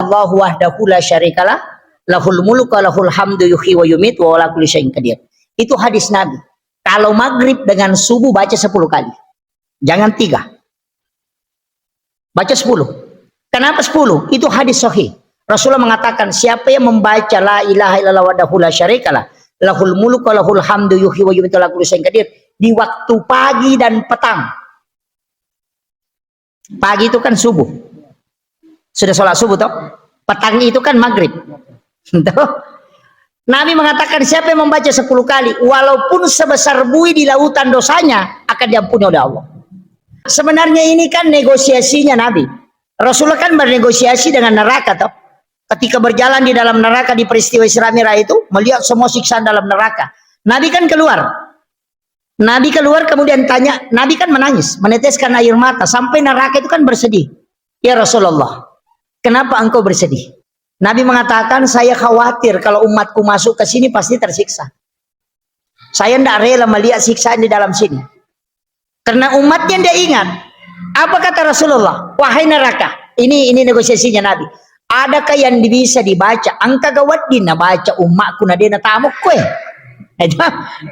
illallah wahdahu la syarikalah lahul mulku wa lahul hamdu yuhyi wa yumiit wa ala kulli syai'in qadir. Itu hadis Nabi. Kalau maghrib dengan subuh baca 10 kali. Jangan 3. Baca 10. Kenapa 10? Itu hadis sahih. Rasulullah mengatakan siapa yang membaca la ilaha illallah wahdahu la syarikalah lahul mulku wa lahul hamdu yuhyi wa yumiit wa ala kulli syai'in qadir di waktu pagi dan petang. Pagi itu kan subuh. Sudah sholat subuh toh? Petang itu kan maghrib. Nabi mengatakan siapa yang membaca 10 kali walaupun sebesar buih di lautan dosanya akan diampuni oleh Allah. Sebenarnya ini kan negosiasinya Nabi. Rasulullah kan bernegosiasi dengan neraka toh. Ketika berjalan di dalam neraka di peristiwa Isra Mi'raj itu melihat semua siksaan dalam neraka. Nabi kan keluar. Nabi keluar kemudian tanya, Nabi kan menangis, meneteskan air mata sampai neraka itu kan bersedih. Ya Rasulullah, kenapa engkau bersedih? Nabi mengatakan, saya khawatir kalau umatku masuk ke sini pasti tersiksa. Saya tidak rela melihat siksaan di dalam sini. Karena umatnya tidak ingat. Apa kata Rasulullah? Wahai neraka, ini negosiasinya Nabi. Adakah yang bisa dibaca? Angka gawat dina baca umatku nadena tamuk kue.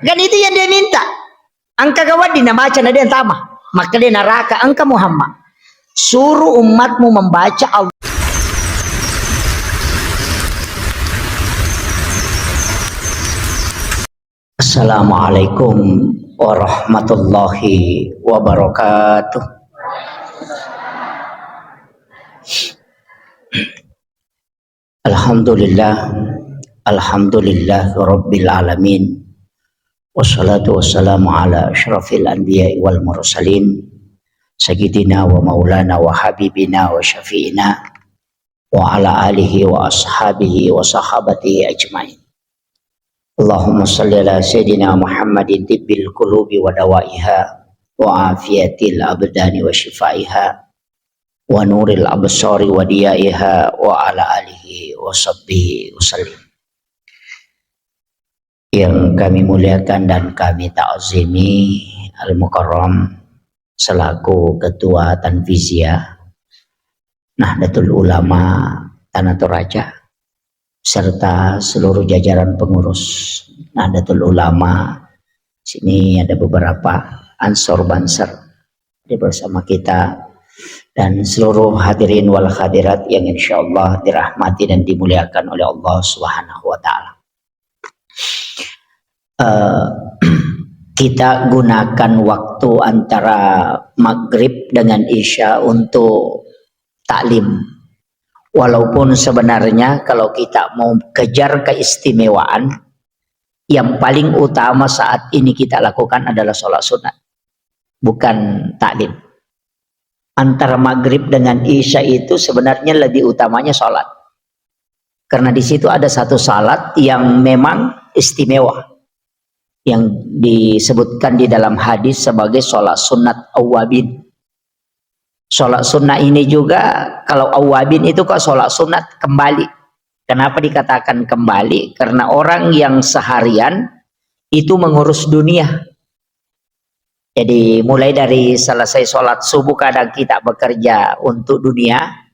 Kan itu yang dia minta. Angka gawat dina baca nadena tamah. Maka dia neraka angka Muhammad. Suruh umatmu membaca Allah. Assalamualaikum warahmatullahi wabarakatuh. Alhamdulillah rabbil alamin. Wassalatu wassalamu ala asyrafil anbiya'i wal mursalin sayyidina wa maulana wa habibina wa syafi'ina wa ala alihi wa ashabihi wa sahabatihi ajmain. Allahumma salli ala sayyidina Muhammadin tibbil qulubi wa dawaiha wa afiyatil abdani wa shifaiha wa nuril absari wa diyaiha wa ala alihi wa sahbihi wasallim. Yang kami muliakan dan kami ta'zimi Al-Mukarram selaku Ketua Tanfiziyah Nahdlatul Ulama Tanah Toraja serta seluruh jajaran pengurus Nahdlatul Ulama. Sini ada beberapa Ansor Banser ada bersama kita dan seluruh hadirin wal hadirat yang insyaallah dirahmati dan dimuliakan oleh Allah Subhanahu wa taala. Kita gunakan waktu antara maghrib dengan isya untuk taklim. Walaupun sebenarnya kalau kita mau kejar keistimewaan, yang paling utama saat ini kita lakukan adalah sholat sunat, bukan taklim. Antara maghrib dengan isya itu sebenarnya lebih utamanya sholat. Karena di situ ada satu salat yang memang istimewa, yang disebutkan di dalam hadis sebagai sholat sunat awabin. Sholat sunnah ini juga kalau awabin itu kok sholat sunat kembali. Kenapa dikatakan kembali? Karena orang yang seharian itu mengurus dunia. Jadi mulai dari selesai sholat subuh kadang kita bekerja untuk dunia.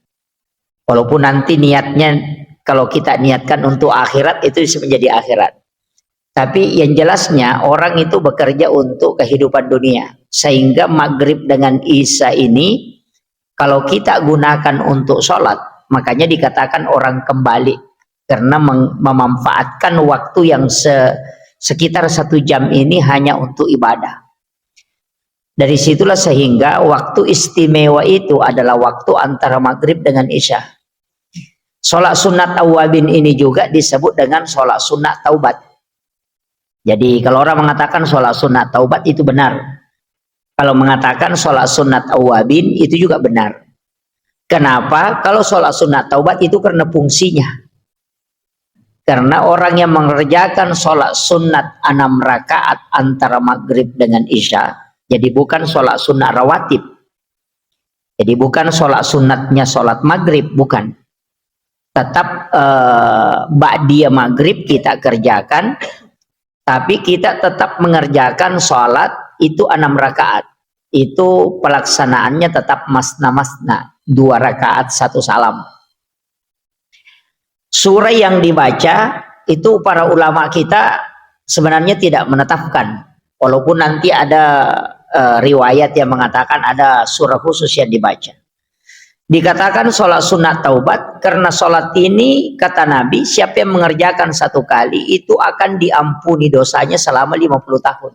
Walaupun nanti niatnya kalau kita niatkan untuk akhirat itu bisa menjadi akhirat. Tapi yang jelasnya orang itu bekerja untuk kehidupan dunia. Sehingga maghrib dengan isya ini kalau kita gunakan untuk sholat, makanya dikatakan orang kembali. Karena memanfaatkan waktu yang sekitar 1 jam ini hanya untuk ibadah. Dari situlah sehingga waktu istimewa itu adalah waktu antara maghrib dengan isya. Sholat sunat awabin ini juga disebut dengan sholat sunat taubat. Jadi kalau orang mengatakan sholat sunat taubat itu benar. Kalau mengatakan sholat sunat awabin itu juga benar. Kenapa? Kalau sholat sunat taubat itu karena fungsinya. Karena orang yang mengerjakan sholat sunat 6 rakaat antara maghrib dengan isya, jadi bukan sholat sunat rawatib. Jadi bukan sholat sunatnya sholat maghrib, bukan. Tetap ba'diyah maghrib kita kerjakan, tapi kita tetap mengerjakan sholat itu 6 rakaat. Itu pelaksanaannya tetap masna-masna, 2 rakaat 1 salam. surah yang dibaca itu para ulama kita sebenarnya tidak menetapkan, walaupun nanti ada riwayat yang mengatakan ada surah khusus yang dibaca. Dikatakan sholat sunat taubat karena sholat ini kata Nabi siapa yang mengerjakan satu kali itu akan diampuni dosanya selama 50 tahun.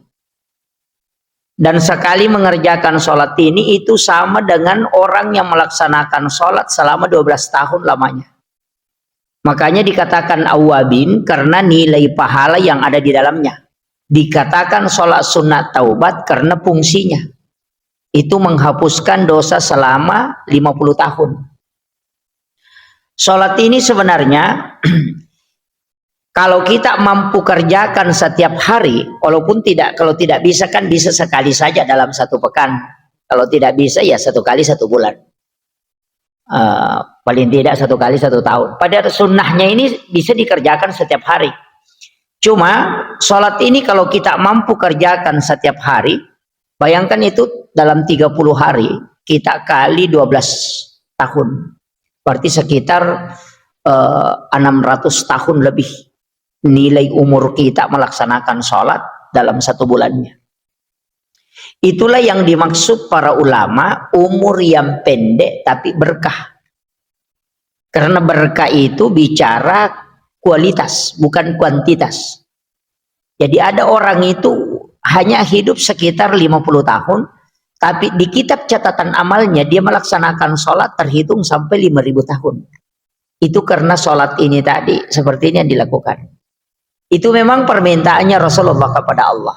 Dan sekali mengerjakan sholat ini itu sama dengan orang yang melaksanakan sholat selama 12 tahun lamanya. Makanya dikatakan awabin karena nilai pahala yang ada di dalamnya. Dikatakan sholat sunat taubat karena fungsinya itu menghapuskan dosa selama 50 tahun. Sholat ini sebenarnya kalau kita mampu kerjakan setiap hari, walaupun kalau tidak bisa kan bisa sekali saja dalam satu pekan. Kalau tidak bisa ya satu kali satu bulan. Paling tidak satu kali satu tahun. Padahal sunnahnya ini bisa dikerjakan setiap hari. Cuma sholat ini kalau kita mampu kerjakan setiap hari, bayangkan itu dalam 30 hari kita kali 12 tahun. Berarti sekitar 600 tahun lebih nilai umur kita melaksanakan sholat dalam satu bulannya. Itulah yang dimaksud para ulama umur yang pendek tapi berkah. Karena berkah itu bicara kualitas bukan kuantitas. Jadi ada orang itu hanya hidup sekitar 50 tahun tapi di kitab catatan amalnya dia melaksanakan sholat terhitung sampai 5000 tahun. Itu karena sholat ini tadi seperti ini yang dilakukan. Itu memang permintaannya Rasulullah kepada Allah.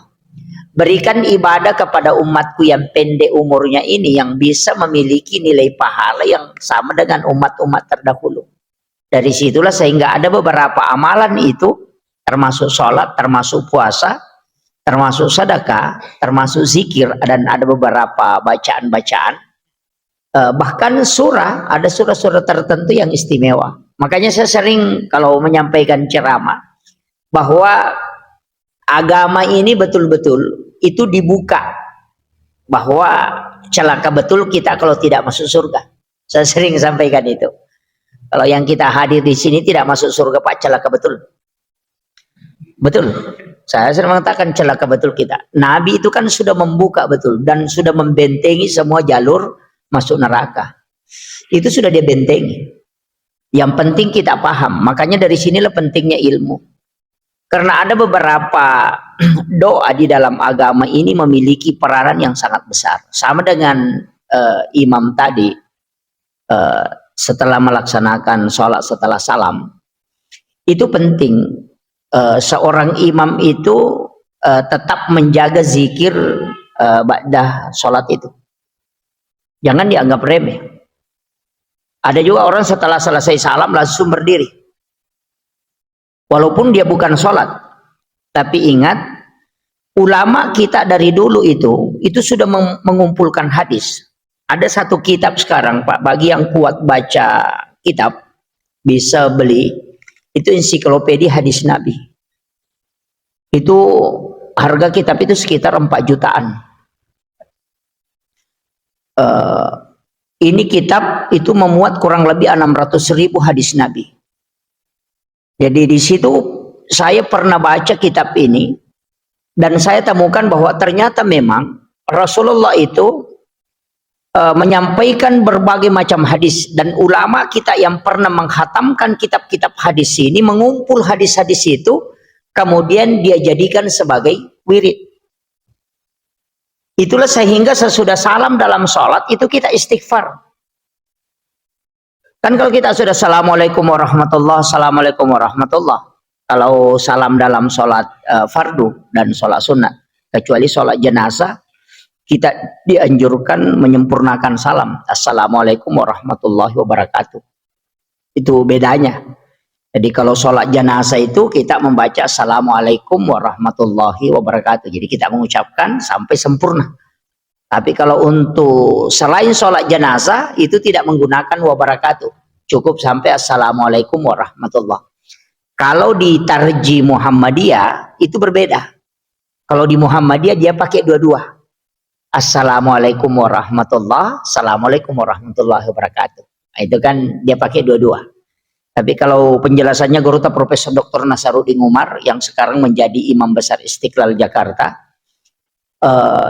Berikan ibadah kepada umatku yang pendek umurnya ini yang bisa memiliki nilai pahala yang sama dengan umat-umat terdahulu. Dari situlah sehingga ada beberapa amalan itu termasuk sholat, termasuk puasa, termasuk sedekah, termasuk zikir, dan ada beberapa bacaan-bacaan. Bahkan surah, ada surah-surah tertentu yang istimewa. Makanya saya sering kalau menyampaikan ceramah bahwa agama ini betul-betul itu dibuka bahwa celaka betul kita kalau tidak masuk surga. Saya sering sampaikan itu. Kalau yang kita hadir di sini tidak masuk surga Pak, celaka betul. Betul. Saya sering mengatakan celaka betul kita. Nabi itu kan sudah membuka betul dan sudah membentengi semua jalur masuk neraka. Itu sudah dia bentengi. Yang penting kita paham. Makanya dari sinilah pentingnya ilmu. Karena ada beberapa doa di dalam agama ini memiliki peranan yang sangat besar. Sama dengan imam tadi, setelah melaksanakan sholat setelah salam, itu penting. Seorang imam itu tetap menjaga zikir ba'dah sholat itu. Jangan dianggap remeh. Ada juga orang setelah selesai salam langsung berdiri. Walaupun dia bukan sholat. Tapi ingat, ulama kita dari dulu itu sudah mengumpulkan hadis. Ada satu kitab sekarang Pak, bagi yang kuat baca kitab, bisa beli, itu ensiklopedia hadis Nabi. Itu harga kitab itu sekitar 4 jutaan. Ini kitab itu memuat kurang lebih 600.000 hadis Nabi. Jadi di situ saya pernah baca kitab ini dan saya temukan bahwa ternyata memang Rasulullah itu menyampaikan berbagai macam hadis, dan ulama kita yang pernah menghatamkan kitab-kitab hadis ini mengumpul hadis-hadis itu kemudian dia jadikan sebagai wirid. Itulah sehingga sesudah salam dalam sholat itu kita istighfar. Kan kalau kita sudah assalamualaikum warahmatullah, assalamualaikum warahmatullah. Kalau salam dalam sholat fardu dan sholat sunat, kecuali sholat jenazah, kita dianjurkan menyempurnakan salam. Assalamualaikum warahmatullahi wabarakatuh. Itu bedanya. Jadi kalau sholat jenazah itu kita membaca assalamualaikum warahmatullahi wabarakatuh. Jadi kita mengucapkan sampai sempurna. Tapi kalau untuk selain sholat jenazah itu tidak menggunakan wabarakatuh, cukup sampai assalamualaikum warahmatullah. Kalau di Tarji Muhammadiyah itu berbeda. Kalau di Muhammadiyah dia pakai dua-dua. Assalamualaikum warahmatullah, assalamualaikum warahmatullahi wabarakatuh. Nah, itu kan dia pakai dua-dua. Tapi kalau penjelasannya Guru Profesor Dr. Nasaruddin Umar yang sekarang menjadi Imam Besar Istiqlal Jakarta,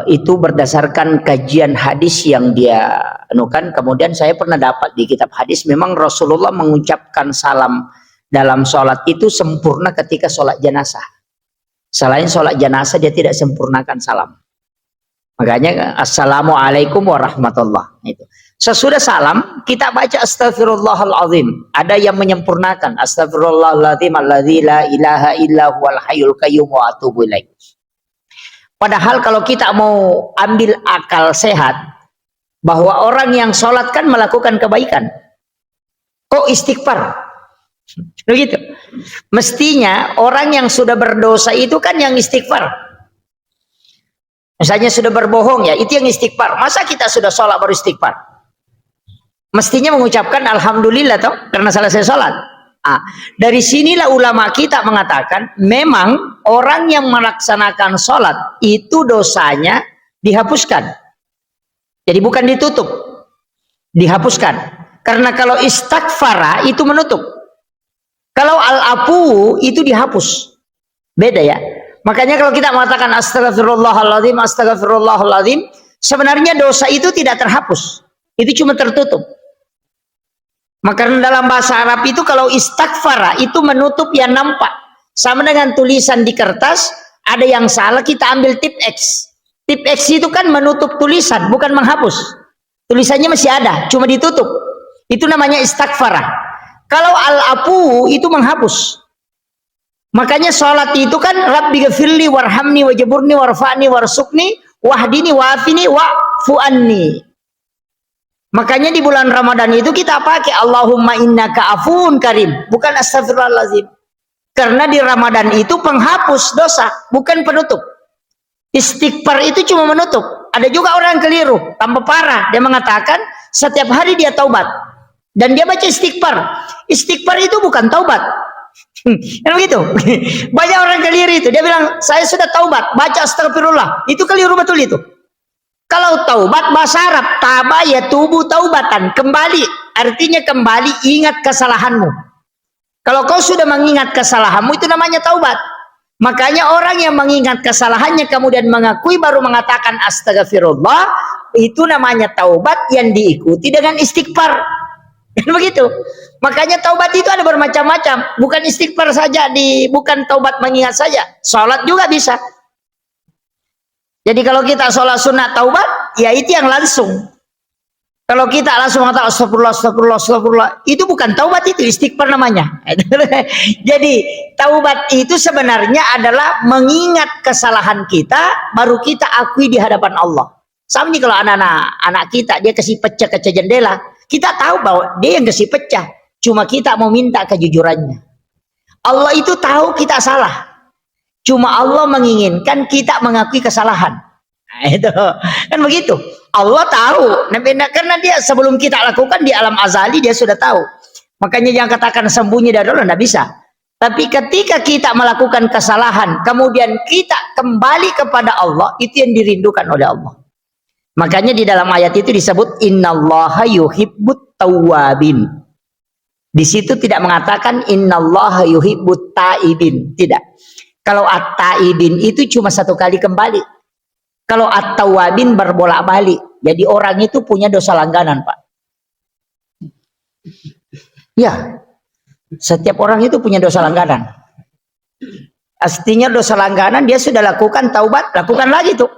itu berdasarkan kajian hadis yang dia anukan. Kemudian saya pernah dapat di kitab hadis, memang Rasulullah mengucapkan salam dalam sholat itu sempurna ketika sholat jenazah. Selain sholat jenazah dia tidak sempurnakan salam. Makanya assalamualaikum warahmatullah. Itu. Sesudah salam kita baca astagfirullahaladzim. Ada yang menyempurnakan astagfirullahaladzim alladzi la ilaha illa huwal hayyul qayyum wa atubu ilaih. Padahal kalau kita mau ambil akal sehat, bahwa orang yang sholat kan melakukan kebaikan. Kok istighfar? Begitu. Mestinya orang yang sudah berdosa itu kan yang istighfar. Misalnya sudah berbohong ya, itu yang istighfar. Masa kita sudah sholat baru istighfar? Mestinya mengucapkan alhamdulillah toh, karena selesai sholat. Dari sinilah ulama kita mengatakan memang orang yang melaksanakan sholat itu dosanya dihapuskan. Jadi bukan ditutup, dihapuskan. Karena kalau istighfara itu menutup. Kalau al-afu itu dihapus. Beda ya. Makanya kalau kita mengatakan astagfirullahaladzim, astagfirullahaladzim, sebenarnya dosa itu tidak terhapus. Itu cuma tertutup. Maka dalam bahasa Arab itu kalau istighfara itu menutup yang nampak. Sama dengan tulisan di kertas, ada yang salah kita ambil tip X. Tip X itu kan menutup tulisan, bukan menghapus. Tulisannya masih ada, cuma ditutup. Itu namanya istighfara. Kalau al-afu itu menghapus. Makanya sholat itu kan Rabbi ghafirli warhamni wajaburni warfa'ni warsukni wahdini wa'afini wa'fu'anni. Makanya di bulan Ramadan itu kita pakai Allahumma innaka afuun karim, bukan astagfirullahaladzim. Karena di Ramadan itu penghapus dosa, bukan penutup. Istighfar itu cuma menutup. Ada juga orang yang keliru, tambah parah. Dia mengatakan setiap hari dia taubat. Dan dia baca istighfar. Istighfar itu bukan taubat. Kan begitu? Banyak orang keliru itu. Dia bilang, saya sudah taubat, baca astagfirullah. Itu keliru betul itu. Kalau taubat bahasa Arab, taba ya tubuh taubatan, kembali, artinya kembali ingat kesalahanmu. Kalau kau sudah mengingat kesalahanmu itu namanya taubat. Makanya orang yang mengingat kesalahannya kemudian mengakui baru mengatakan astagfirullah, itu namanya taubat yang diikuti dengan istighfar. Begitu. Makanya taubat itu ada bermacam-macam, bukan istighfar saja, bukan taubat mengingat saja, sholat juga bisa. Jadi kalau kita sholat sunat taubat, ya itu yang langsung. Kalau kita langsung mengatakan astagfirullah, astagfirullah, astagfirullah, itu bukan taubat, itu istighfar namanya. Jadi taubat itu sebenarnya adalah mengingat kesalahan kita, baru kita akui di hadapan Allah. Sama nih kalau anak kita, dia kasih pecah kaca jendela, kita tahu bahwa dia yang kasih pecah, cuma kita mau minta kejujurannya. Allah itu tahu kita salah. Cuma Allah menginginkan kita mengakui kesalahan. Nah, itu kan begitu. Allah tahu, karena dia sebelum kita lakukan di alam azali dia sudah tahu. Makanya jangan katakan sembunyi dari Allah, tidak bisa. Tapi ketika kita melakukan kesalahan, kemudian kita kembali kepada Allah, itu yang dirindukan oleh Allah. Makanya di dalam ayat itu disebut innallaha yuhibbut tawwabin. Di situ tidak mengatakan innallaha yuhibbut taibin, tidak. Kalau at-taibin itu cuma satu kali kembali. Kalau at-tawwabin berbolak-balik. Jadi orang itu punya dosa langganan, Pak. Ya. Setiap orang itu punya dosa langganan. Artinya dosa langganan dia sudah lakukan taubat, lakukan lagi tuh.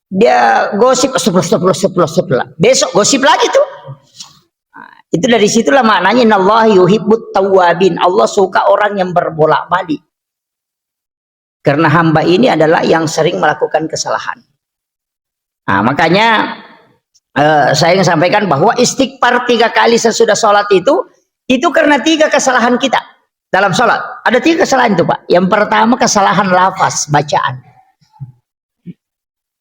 Dia gosip sebelah. Besok gosip lagi tuh. Nah, itu dari situlah maknanya innallaha yuhibbut tawwabin. Allah suka orang yang berbolak-balik. Karena hamba ini adalah yang sering melakukan kesalahan. Nah, makanya saya ingin sampaikan bahwa istighfar 3 kali sesudah sholat itu karena 3 kesalahan kita dalam sholat. Ada 3 kesalahan itu, Pak. Yang pertama kesalahan lafaz, bacaan.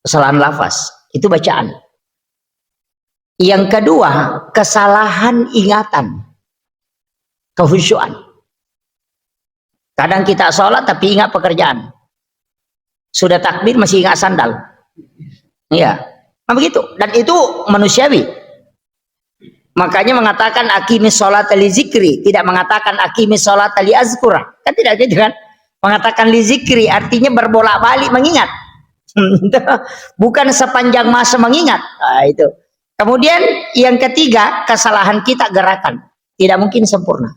Kesalahan lafaz, itu bacaan. Yang kedua, kesalahan ingatan. Kehusyuan. Kadang kita sholat tapi ingat pekerjaan. Sudah takbir masih ingat sandal. Iya. Nah begitu. Dan itu manusiawi. Makanya mengatakan aqimis sholata li zikri, tidak mengatakan aqimis sholata li azkura. Kan tidak gitu kan? Mengatakan li zikri artinya berbolak-balik mengingat. Bukan sepanjang masa mengingat. Nah, itu. Kemudian yang ketiga, kesalahan kita gerakan. Tidak mungkin sempurna.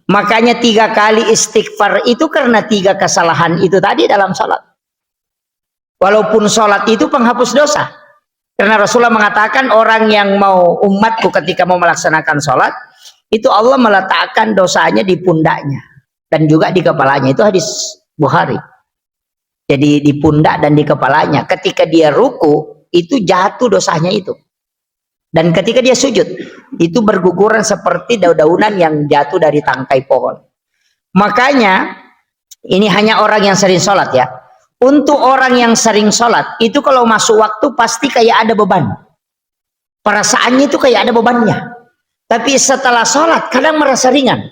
Makanya 3 kali istighfar itu karena 3 kesalahan itu tadi dalam sholat. Walaupun sholat itu penghapus dosa. Karena Rasulullah mengatakan orang yang mau umatku ketika mau melaksanakan sholat, itu Allah meletakkan dosanya di pundaknya. Dan juga di kepalanya. Itu hadis Bukhari. Jadi di pundak dan di kepalanya. Ketika dia ruku, itu jatuh dosanya itu. Dan ketika dia sujud, itu berguguran seperti daun-daunan yang jatuh dari tangkai pohon. Makanya, ini hanya orang yang sering sholat ya. Untuk orang yang sering sholat, itu kalau masuk waktu pasti kayak ada beban. Perasaannya itu kayak ada bebannya. Tapi setelah sholat, kadang merasa ringan.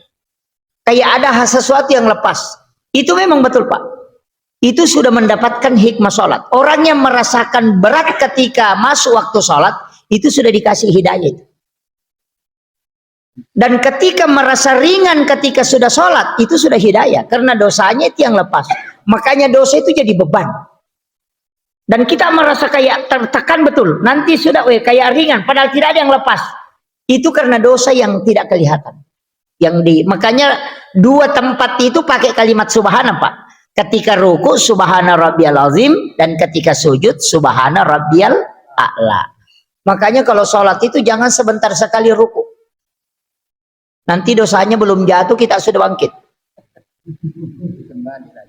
Kayak ada sesuatu yang lepas. Itu memang betul Pak. Itu sudah mendapatkan hikmah sholat. Orang yang merasakan berat ketika masuk waktu sholat, itu sudah dikasih hidayah. Dan ketika merasa ringan ketika sudah sholat, itu sudah hidayah. Karena dosanya itu yang lepas. Makanya dosa itu jadi beban. Dan kita merasa kayak tertekan betul. Nanti sudah kayak ringan. Padahal tidak ada yang lepas. Itu karena dosa yang tidak kelihatan. Makanya 2 tempat itu pakai kalimat subhana Pak. Ketika ruku subhana rabbiyal azim. Dan ketika sujud subhana rabbiyal a'la. Makanya kalau sholat itu jangan sebentar sekali ruku. Nanti dosanya belum jatuh kita sudah bangkit.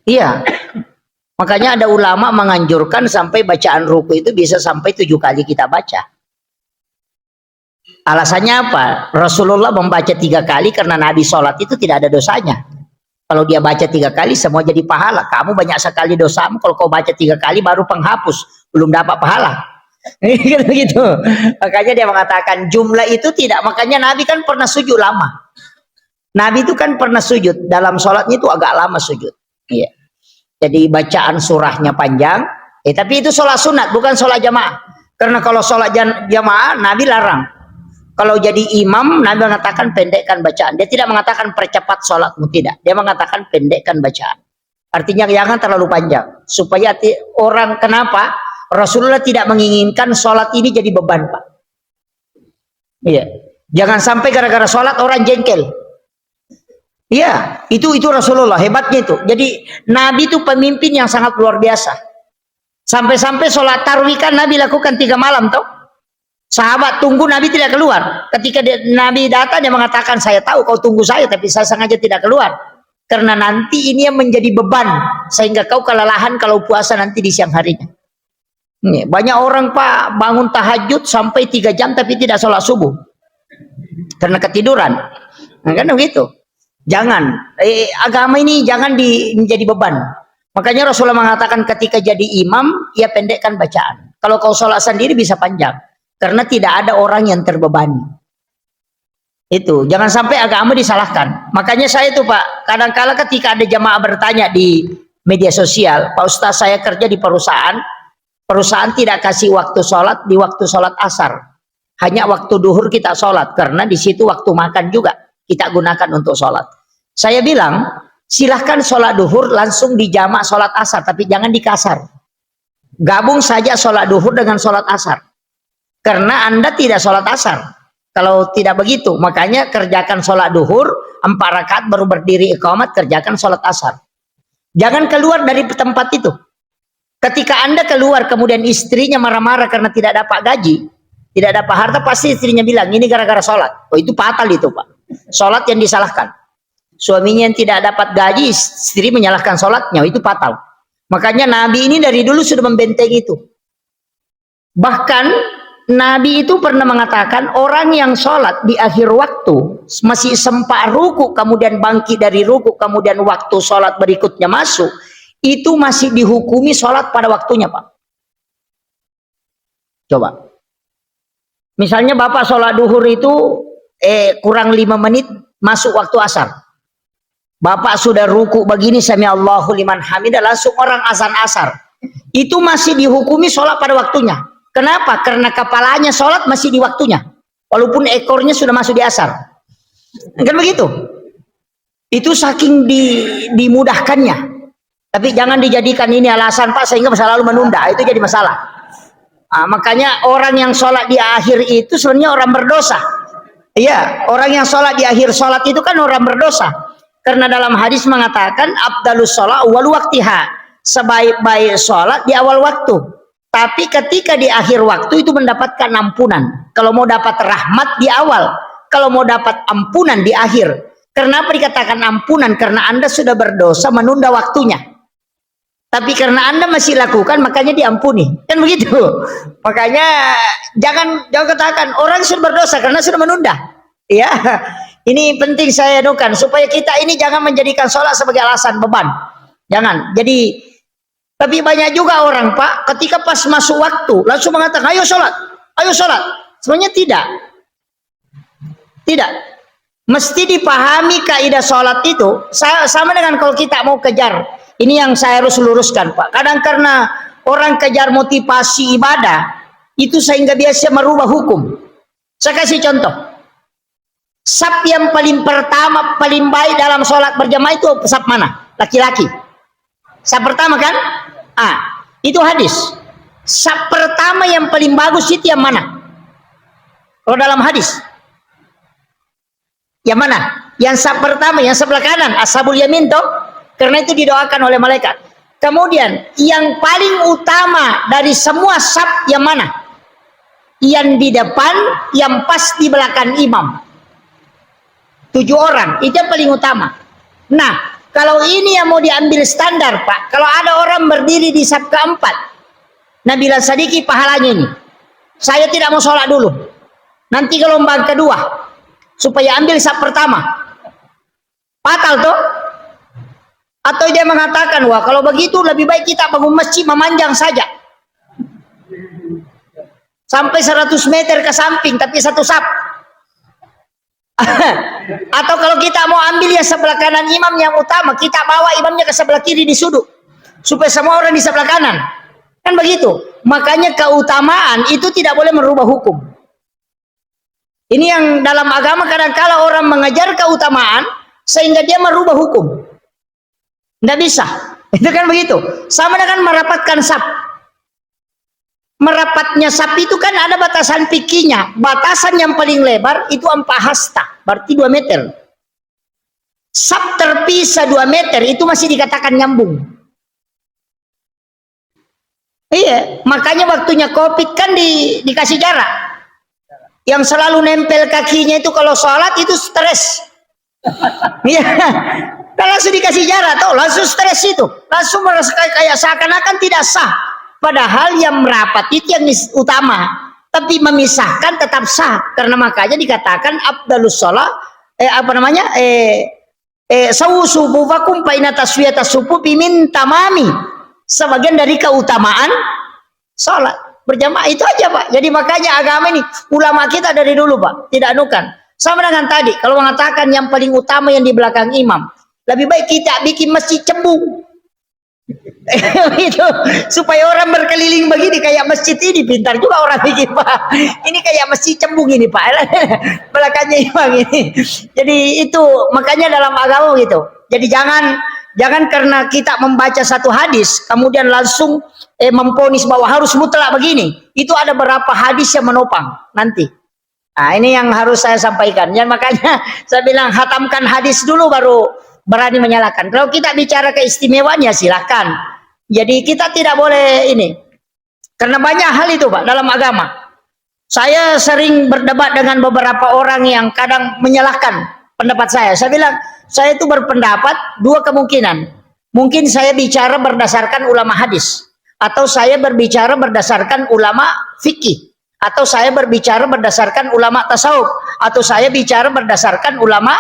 Iya. Makanya ada ulama menganjurkan sampai bacaan ruku itu bisa sampai 7 kali kita baca. Alasannya apa? Rasulullah membaca 3 kali karena Nabi sholat itu tidak ada dosanya. Kalau dia baca 3 kali semua jadi pahala. Kamu banyak sekali dosamu, kalau kau baca 3 kali baru penghapus, belum dapat pahala. Gitu. Makanya dia mengatakan jumlah itu tidak. Makanya Nabi kan pernah sujud lama. Nabi itu kan pernah sujud dalam sholatnya itu agak lama sujud. Iya. Jadi bacaan surahnya panjang. Tapi itu sholat sunat bukan sholat jamaah. Karena kalau sholat jamaah Nabi larang. Kalau jadi imam Nabi mengatakan pendekkan bacaan. Dia tidak mengatakan percepat sholatmu, tidak. Dia mengatakan pendekkan bacaan. Artinya jangan terlalu panjang. Supaya orang kenapa? Rasulullah tidak menginginkan sholat ini jadi beban Pak. Iya. Jangan sampai gara-gara sholat orang jengkel. Iya, itu Rasulullah hebatnya itu. Jadi Nabi itu pemimpin yang sangat luar biasa. Sampai-sampai sholat tarawih kan Nabi lakukan 3 malam toh. Sahabat tunggu Nabi tidak keluar. Ketika Nabi datang dia mengatakan saya tahu kau tunggu saya tapi saya sengaja tidak keluar. Karena nanti ini yang menjadi beban sehingga kau kelelahan kalau puasa nanti di siang harinya. Nih, banyak orang Pak bangun tahajud sampai 3 jam tapi tidak sholat subuh. Karena ketiduran. Nah, kan begitu. Jangan, agama ini jangan menjadi beban. Makanya Rasulullah mengatakan ketika jadi imam, ya pendekkan bacaan. Kalau kau sholat sendiri bisa panjang. Karena tidak ada orang yang terbebani. Itu, jangan sampai agama disalahkan. Makanya saya itu Pak, kadang-kala ketika ada jamaah bertanya di media sosial, Pak Ustaz saya kerja di perusahaan tidak kasih waktu sholat di waktu sholat asar. Hanya waktu duhur kita sholat, karena di situ waktu makan juga. Kita gunakan untuk sholat. Saya bilang, silahkan sholat duhur langsung dijamak sholat asar, tapi jangan dikasar. Gabung saja sholat duhur dengan sholat asar. Karena Anda tidak sholat asar. Kalau tidak begitu, makanya kerjakan sholat duhur, 4 rakaat baru berdiri iqamat, kerjakan sholat asar. Jangan keluar dari tempat itu. Ketika Anda keluar, kemudian istrinya marah-marah karena tidak dapat gaji, tidak dapat harta, pasti istrinya bilang, ini gara-gara sholat. Oh itu fatal itu Pak. Sholat yang disalahkan. Suaminya yang tidak dapat gaji, istri menyalahkan sholatnya, itu fatal. Makanya Nabi ini dari dulu sudah membentengi itu. Bahkan Nabi itu pernah mengatakan orang yang sholat di akhir waktu masih sempat ruku, kemudian bangkit dari ruku, kemudian waktu sholat berikutnya masuk, itu masih dihukumi sholat pada waktunya Pak. Coba. Misalnya Bapak sholat duhur itu kurang 5 menit masuk waktu asar. Bapak sudah ruku begini sami Allahu liman hamidah, langsung orang azan asar. Itu masih dihukumi sholat pada waktunya. Kenapa? Karena kepalanya sholat masih di waktunya. walaupun ekornya sudah masuk di asar. Kan begitu. Itu saking dimudahkannya. Tapi jangan dijadikan ini alasan Pak sehingga selalu menunda, itu jadi masalah. Makanya orang yang sholat di akhir itu sebenarnya orang berdosa. Iya, orang yang sholat di akhir sholat itu kan orang berdosa. Karena dalam hadis mengatakan afdalus sholat wal waktiha, sebaik-baik sholat di awal waktu. Tapi ketika di akhir waktu itu mendapatkan ampunan. Kalau mau dapat rahmat di awal, kalau mau dapat ampunan di akhir. Kenapa dikatakan ampunan? Karena Anda sudah berdosa menunda waktunya. Tapi karena Anda masih lakukan, makanya diampuni. Kan begitu. Makanya jangan katakan orang sudah berdosa karena sudah menunda. Ya, ini penting saya adukan supaya kita ini jangan menjadikan sholat sebagai alasan beban. Jangan. Jadi, tapi banyak juga orang Pak, ketika pas masuk waktu langsung mengatakan, ayo sholat, ayo sholat. Sebenarnya tidak. Tidak. Mesti dipahami kaidah sholat itu sama dengan kalau kita mau kejar. Ini yang saya harus luruskan Pak. Kadang karena orang kejar motivasi ibadah, itu sehingga biasa merubah hukum. Saya kasih contoh. Saf yang paling pertama, paling baik dalam sholat berjamaah itu saf mana? Laki-laki. Saf pertama kan? Itu hadis. Saf pertama yang paling bagus itu yang mana? Kalau dalam hadis. Yang mana? Yang saf pertama, yang sebelah kanan, ashabul yamin toh. Karena itu didoakan oleh malaikat. Kemudian yang paling utama dari semua saf yang mana? Yang di depan, yang pas di belakang imam. 7 orang, itu yang paling utama. Nah, kalau ini yang mau diambil standar Pak, kalau ada orang berdiri di saf keempat, Nabila Sadiki pahalanya ini. Saya tidak mau sholat dulu. Nanti gelombang kedua, supaya ambil saf pertama. Fatal tuh. Atau dia mengatakan, wah kalau begitu lebih baik kita bangun masjid memanjang saja. Sampai 100 meter ke samping, tapi satu saf. Atau kalau kita mau ambil yang sebelah kanan imam yang utama, kita bawa imamnya ke sebelah kiri di sudut. Supaya semua orang di sebelah kanan. Kan begitu. Makanya keutamaan itu tidak boleh merubah hukum. Ini yang dalam agama kadang-kala orang mengejar keutamaan, sehingga dia merubah hukum. Tidak bisa. Itu kan begitu. Sama dengan merapatkan saf. Merapatnya saf itu kan ada batasan fikihnya. Batasan yang paling lebar itu 4 hasta. Berarti 2 meter. Saf terpisah 2 meter itu masih dikatakan nyambung. Iya. Makanya waktunya COVID kan dikasih jarak. Yang selalu nempel kakinya itu kalau sholat itu stres. Iya. Kalau langsung dikasih jarak tuh langsung stres itu, langsung merasa kayak seakan-akan tidak sah. Padahal yang merapat itu yang utama, tapi memisahkan tetap sah. Karena makanya dikatakan afdalus shalah sawu sufufakum fa inna taswiyatas sufufi min tamami. Sebagian dari keutamaan salat berjamaah itu aja Pak. Jadi makanya agama ini ulama kita dari dulu Pak tidak anukan. Sama dengan tadi kalau mengatakan yang paling utama yang di belakang imam. Lebih baik kita bikin masjid cembung. Itu supaya orang berkeliling begini kayak masjid ini. Pintar juga orang bikin Pak. Ini kayak masjid cembung ini Pak. Belakangnya imam ini. Jadi itu makanya dalam agama gitu. Jadi jangan karena kita membaca satu hadis kemudian langsung memponis bahwa harus mutlak begini. Itu ada beberapa hadis yang menopang nanti. Nah ini yang harus saya sampaikan. Dan makanya saya bilang hatamkan hadis dulu baru berani menyalahkan. Kalau kita bicara keistimewaan ya silakan. Jadi kita tidak boleh ini. Karena banyak hal itu Pak dalam agama. Saya sering berdebat dengan beberapa orang yang kadang menyalahkan pendapat saya. Saya bilang, saya itu berpendapat 2 kemungkinan. Mungkin saya bicara berdasarkan ulama hadis. Atau saya berbicara berdasarkan ulama fikih. Atau saya berbicara berdasarkan ulama tasawuf. Atau saya bicara berdasarkan ulama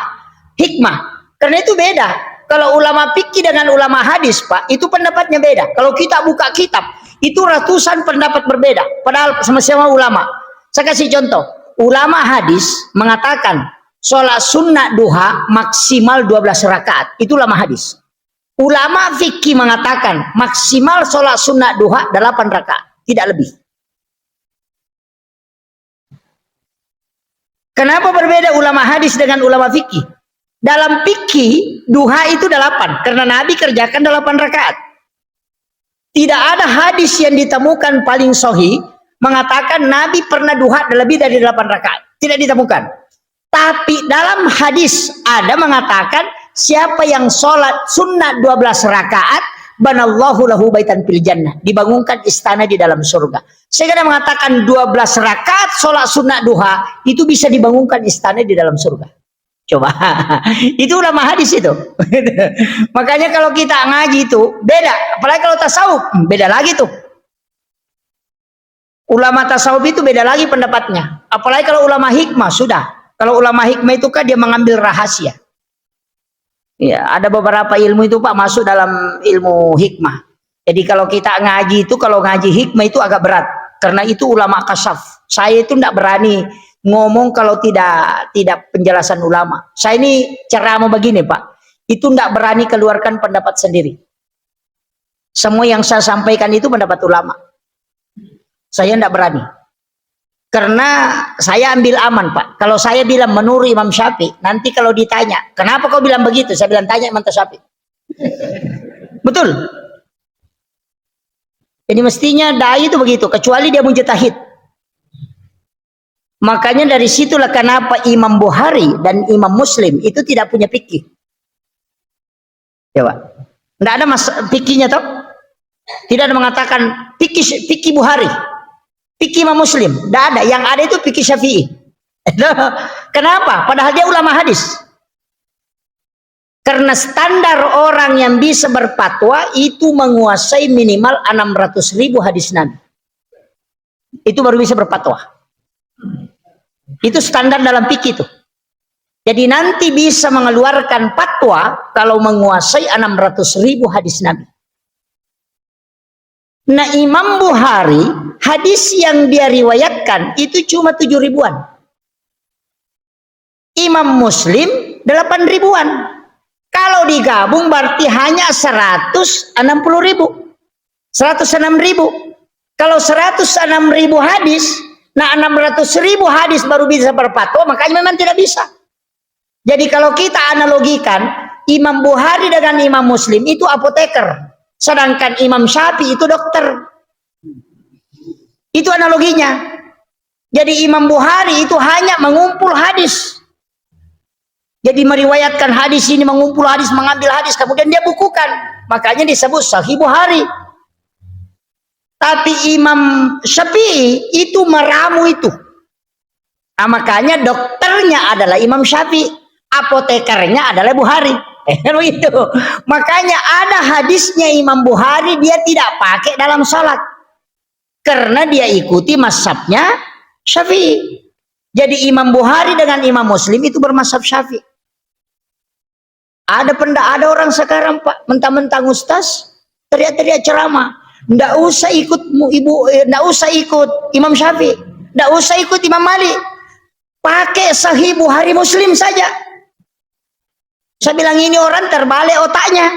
hikmah. Karena itu beda. Kalau ulama fikih dengan ulama hadis, Pak, itu pendapatnya beda. Kalau kita buka kitab, itu ratusan pendapat berbeda. Padahal sama-sama ulama. Saya kasih contoh. Ulama hadis mengatakan sholat sunnah duha maksimal 12 rakaat. Itu ulama hadis. Ulama fikih mengatakan maksimal sholat sunnah duha 8 rakaat. Tidak lebih. Kenapa berbeda ulama hadis dengan ulama fikih? Dalam fikih, duha itu 8. Karena Nabi kerjakan 8 rakaat. Tidak ada hadis yang ditemukan paling sahih mengatakan Nabi pernah duha lebih dari 8 rakaat. Tidak ditemukan. Tapi dalam hadis ada mengatakan siapa yang sholat sunnah 12 rakaat, banallahu lahu baitan fil jannah, dibangunkan istana di dalam surga. Saya kadang mengatakan 12 rakaat sholat sunnah duha itu bisa dibangunkan istana di dalam surga. Coba, itu ulama hadis itu. Makanya kalau kita ngaji itu beda, apalagi kalau tasawuf beda lagi tuh. Ulama tasawuf itu beda lagi pendapatnya. Apalagi kalau ulama hikmah sudah. Kalau ulama hikmah itu kan dia mengambil rahasia. Ya, ada beberapa ilmu itu Pak masuk dalam ilmu hikmah. Jadi kalau kita ngaji itu, kalau ngaji hikmah itu agak berat. Karena itu ulama kasyaf. Saya itu tidak berani ngomong kalau tidak penjelasan ulama. Saya ini ceramah begini Pak. Itu tidak berani keluarkan pendapat sendiri. Semua yang saya sampaikan itu pendapat ulama. Saya tidak berani. Karena saya ambil aman Pak. Kalau saya bilang menurut Imam Syafi'i, nanti kalau ditanya, kenapa kau bilang begitu? Saya bilang tanya Imam Syafi'i. Betul. Jadi mestinya dai itu begitu, kecuali dia mujtahid. Makanya dari situlah kenapa Imam Bukhari dan Imam Muslim itu tidak punya fikih. Coba. Tidak ada fikihnya toh? Tidak ada mengatakan fikih Bukhari. Fikih Imam Muslim, tidak ada. Yang ada itu fikih Syafi'i. Kenapa? Padahal dia ulama hadis. Karena standar orang yang bisa berfatwa itu menguasai minimal 600.000 hadis Nabi. Itu baru bisa berfatwa. Itu standar dalam fikih itu. Jadi nanti bisa mengeluarkan fatwa kalau menguasai 600.000 hadis Nabi. Nah Imam Bukhari hadis yang dia riwayatkan itu cuma 7 ribuan. Imam Muslim 8 ribuan. Kalau digabung berarti hanya 160 ribu. 106 ribu. Kalau 106 ribu hadis, nah 600 ribu hadis baru bisa berfatwa, makanya memang tidak bisa. Jadi kalau kita analogikan, Imam Bukhari dengan Imam Muslim itu apoteker. Sedangkan Imam Syafi'i itu dokter. Itu analoginya. Jadi Imam Bukhari itu hanya mengumpul hadis. Jadi meriwayatkan hadis ini, mengumpul hadis, mengambil hadis, kemudian dia bukukan. Makanya disebut Sahih Bukhari. Tapi Imam Syafi'i itu meramu itu. Nah, makanya dokternya adalah Imam Syafi'i. Apotekernya adalah Bukhari. Begitu. Makanya ada hadisnya Imam Bukhari dia tidak pakai dalam salat karena dia ikuti mazhabnya Syafi'i. Jadi Imam Bukhari dengan Imam Muslim itu bermazhab Syafi'i. Ada orang sekarang Pak mentang-mentang ustaz teriak-teriak ceramah, ndak usah ikut ndak usah ikut Imam Syafi'i, ndak usah ikut Imam Malik, pakai Sahih Bukhari Muslim saja. Saya bilang ini orang terbalik otaknya.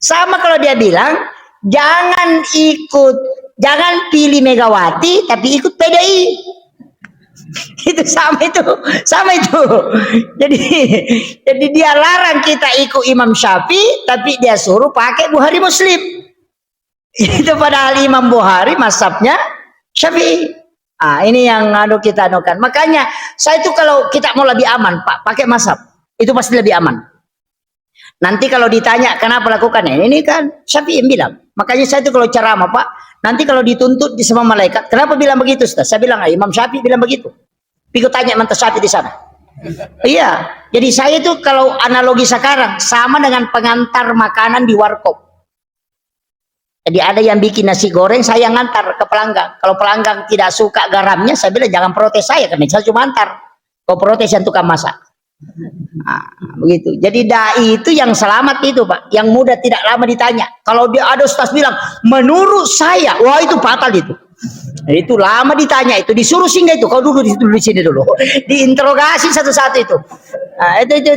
Sama kalau dia bilang jangan pilih Megawati tapi ikut PDI. Itu sama itu. Jadi dia larang kita ikut Imam Syafi'i tapi dia suruh pakai Bukhari Muslim. Itu padahal Imam Bukhari mazhabnya Syafi'i. Ini yang kita anukan. Makanya saya itu kalau kita mau lebih aman Pak, pakai mazhab. Itu pasti lebih aman. Nanti kalau ditanya kenapa lakukannya, ini kan Syafi'i yang bilang. Makanya saya itu kalau ceramah Pak, nanti kalau dituntut di sama malaikat, kenapa bilang begitu Ustaz? Saya bilang Imam Syafi'i bilang begitu. Pikir tanya mantas Syafi'i di sana. Iya. Jadi saya itu kalau analogi sekarang sama dengan pengantar makanan di warkop. Jadi ada yang bikin nasi goreng, saya ngantar ke pelanggan. Kalau pelanggan tidak suka garamnya, saya bilang jangan protes saya, karena saya cuma antar. Kau protes yang tukang masak. Begitu. Jadi dai itu yang selamat itu Pak, yang mudah tidak lama ditanya. Kalau dia ada ustaz bilang menurut saya, wah itu fatal itu. Itu lama ditanya, itu disuruh singgah itu. Kau dulu di sini dulu, diinterogasi satu-satu itu. Itu.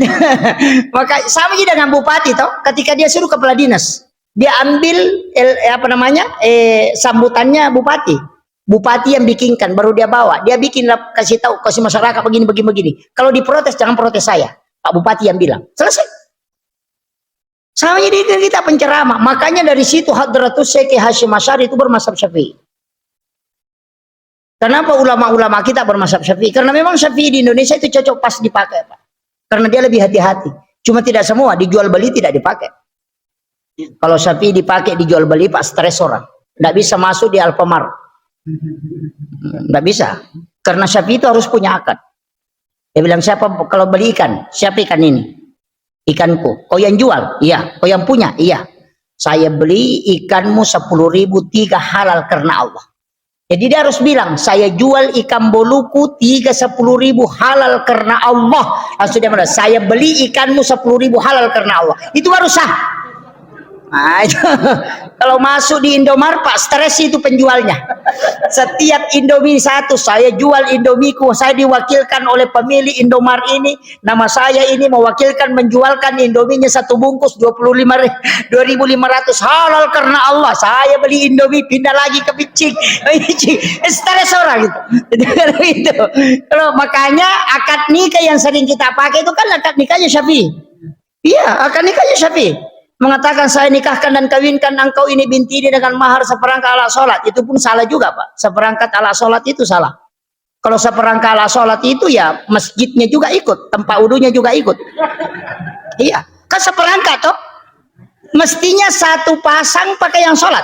Maka sama juga dengan bupati toh, ketika dia suruh kepala dinas, dia ambil sambutannya bupati. Bupati yang bikinkan, baru dia bawa. Dia bikin, kasih tahu, kasih masyarakat begini, begini, begini. Kalau diprotes, jangan protes saya. Pak Bupati yang bilang. Selesai. Sama jadi kita penceramah. Makanya dari situ Hadratus Syekh Hasyim Asy'ari itu bermazhab Syafi'i. Kenapa ulama-ulama kita bermazhab Syafi'i? Karena memang Syafi'i di Indonesia itu cocok pas dipakai, Pak. Karena dia lebih hati-hati. Cuma tidak semua, dijual beli tidak dipakai. Kalau Syafi'i dipakai dijual beli, Pak, stres orang. Tidak bisa masuk di Alfamart. Tidak bisa. Karena Syafi'i itu harus punya akad. Dia bilang, siapa kalau beli ikan? Siapa ikan ini? Ikanku. Kau yang jual? Iya. Kau yang punya? Iya. Saya beli ikanmu 10.000, 3 halal karena Allah. Jadi dia harus bilang, saya jual ikan boluku 10.000 halal karena Allah. Langsung dia bilang, saya beli ikanmu 10.000 halal karena Allah. Itu baru sah. Nah, itu. Kalau masuk di Indomaret, Pak, stres itu penjualnya. Setiap Indomie satu, saya jual Indomiku, saya diwakilkan oleh pemilik Indomaret ini, nama saya ini mewakilkan menjualkan Indominya satu bungkus 2.500 halal karena Allah. Saya beli Indomie, pindah lagi ke Picing. Stres orang gitu. Kalau makanya akad nikah yang sering kita pakai itu kan akad nikahnya Syafi'i. Iya, akad nikahnya Syafi'i. Mengatakan saya nikahkan dan kawinkan engkau ini binti ini dengan mahar seperangkat alat sholat, itu pun salah juga, Pak. Seperangkat alat sholat itu salah. Kalau seperangkat alat sholat itu ya masjidnya juga ikut, tempat wudhunya juga ikut. Iya, kan seperangkat toh. Mestinya satu pasang pakai yang sholat.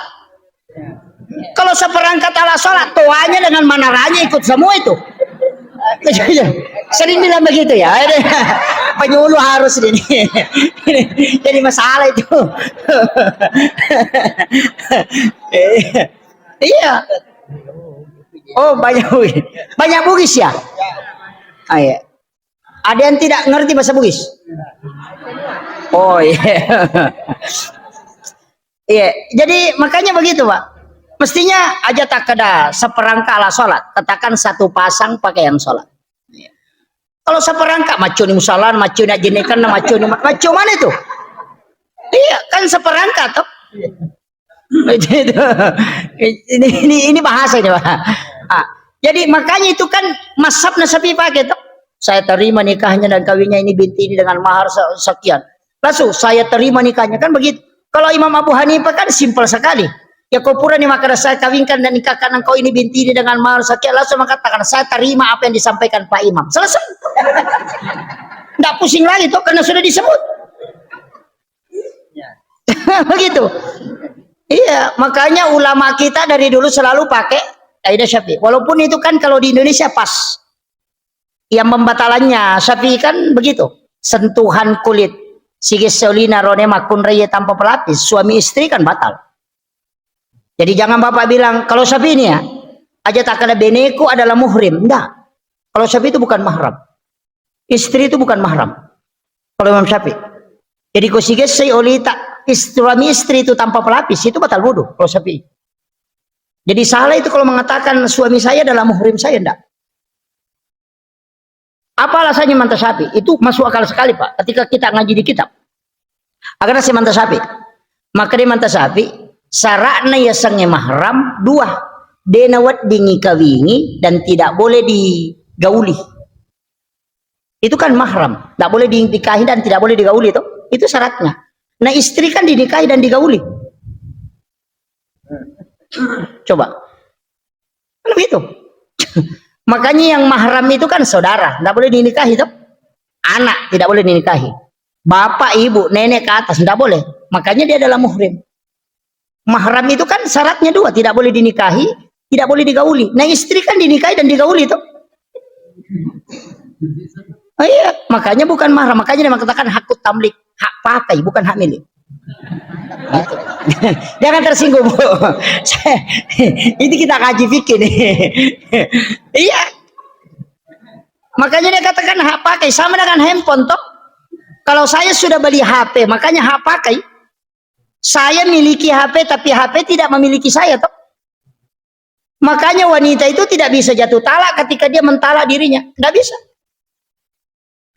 Kalau seperangkat alat sholat, toanya dengan manaranya ikut semua itu. Sering bilang begitu ya. Penyuluh harus ini. Jadi masalah itu. Iya. Oh, banyak Bugis ya? Ah, iya. Ada yang tidak ngerti bahasa Bugis? Oh iya. Iya. Jadi makanya begitu, Pak. Mestinya aja tak ada seperangkat ala sholat, katakan satu pasang pakai yang sholat. Kalau seperangkat macu ni musalan, macu nak jenikan, macu mana itu? Iya kan seperangkat toh. Ini bahasa ini, Pak. Jadi makanya itu kan mazhab Syafi'i pakai toh. Saya terima nikahnya dan kawinnya ini binti ini dengan mahar sekian. Langsung saya terima nikahnya, kan begitu. Kalau Imam Abu Hanifah kan simpel sekali. Ya kau pura nih, maka saya kawinkan dan nikahkan engkau ini binti ini dengan mahar sekian. Langsung mengatakan saya terima apa yang disampaikan Pak Imam. Selesai. Nggak pusing lagi tuh karena sudah disebut. Begitu. Iya, makanya ulama kita dari dulu selalu pakai kaidah Syafi'i. Walaupun itu kan kalau di Indonesia pas. Yang pembatalannya Syafi'i kan begitu. Sentuhan kulit sigis solina rone makun raya tanpa pelapis, suami istri kan batal. Jadi jangan Bapak bilang, kalau Syafi'i ini ya, aja tak ada beneku adalah muhrim. Enggak. Kalau Syafi'i itu bukan mahram. Istri itu bukan mahram. Kalau Imam Syafi'i. Jadi kau sigesi oleh suami istri itu tanpa pelapis, itu batal wudu kalau Syafi'i. Jadi salah itu kalau mengatakan suami saya adalah muhrim saya, enggak. Apa alasannya mantap Syafi'i? Itu masuk akal sekali, Pak. Ketika kita ngaji di kitab. Agar si mantap Syafi'i. Maka di mantap Syafi'i, sarakna ya sange mahram dua, denawat dingikawingi dan tidak boleh digauli. Itu kan mahram, tidak boleh dinikahi dan tidak boleh digauli itu syaratnya. Nah istri kan dinikahi dan digauli. Coba, kan begitu. Makanya yang mahram itu kan saudara, tidak boleh dinikahi toh. Anak tidak boleh dinikahi. Bapak, ibu, nenek ke atas tidak boleh. Makanya dia adalah muhrim. Mahram itu kan syaratnya dua, tidak boleh dinikahi, tidak boleh digauli. Nah istri kan dinikahi dan digauli tuh. Oh iya, makanya bukan mahram. Makanya dia mengatakan hakut tamlik, hak pakai, bukan hak milik. Jangan tersinggung, Bu. Ini kita kaji fikih nih. Iya. Makanya dia katakan hak pakai, sama dengan handphone toh. Kalau saya sudah beli HP, makanya hak pakai. Saya miliki HP, tapi HP tidak memiliki saya toh. Makanya wanita itu tidak bisa jatuh talak ketika dia mentalak dirinya, tidak bisa.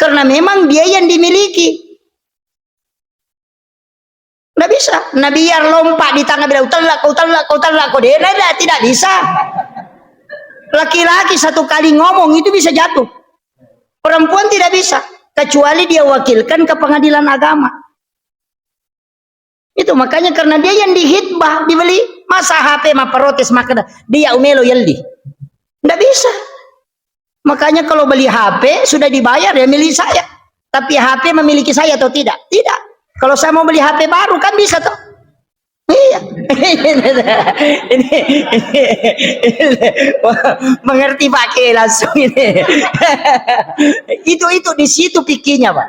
Karena memang dia yang dimiliki. Tidak bisa. Nabi biar lompat di tangan bilang, kau talak, tidak bisa. Laki-laki satu kali ngomong itu bisa jatuh. Perempuan tidak bisa, kecuali dia wakilkan ke pengadilan agama. Itu makanya karena dia yang dihitbah, dibeli. Masa HP mah protes maka dia umelo yeldi. Tidak bisa. Makanya kalau beli HP sudah dibayar ya milik saya. Tapi HP memiliki saya atau tidak? Tidak. Kalau saya mau beli HP baru kan bisa toh. Iya. ini mengerti pakai langsung ini. itu di situ pikirnya, Pak.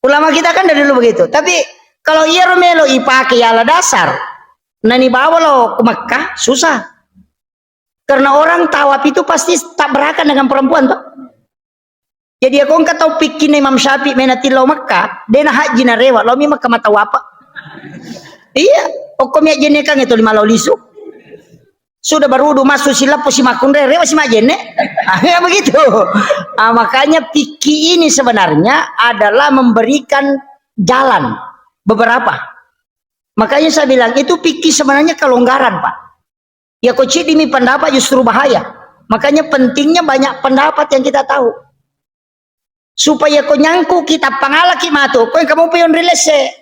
Ulama kita kan dari dulu begitu. Tapi kalau ia romelo ipakai ala dasar, nani bawa lo ke Mekah susah. Karena orang tawaf itu pasti tak berakan dengan perempuan toh. Jadi aku nggak tahu pikir Imam Syafi'i menatilau Mekah, dena haji na rewa, lo mi Mekah mata wapa. Iya, okomnya jene kang itu 5 lisu. Sudah berudu masuk silap si makun rewa si majene. Ya begitu. Makanya pikir ini sebenarnya adalah memberikan jalan beberapa. Makanya saya bilang itu pikir sebenarnya kelonggaran, Pak. Ya kocik demi pendapat justru bahaya. Makanya pentingnya banyak pendapat yang kita tahu. Supaya kau nyangku kita pangalaki matu, kau yang kamu pion relese.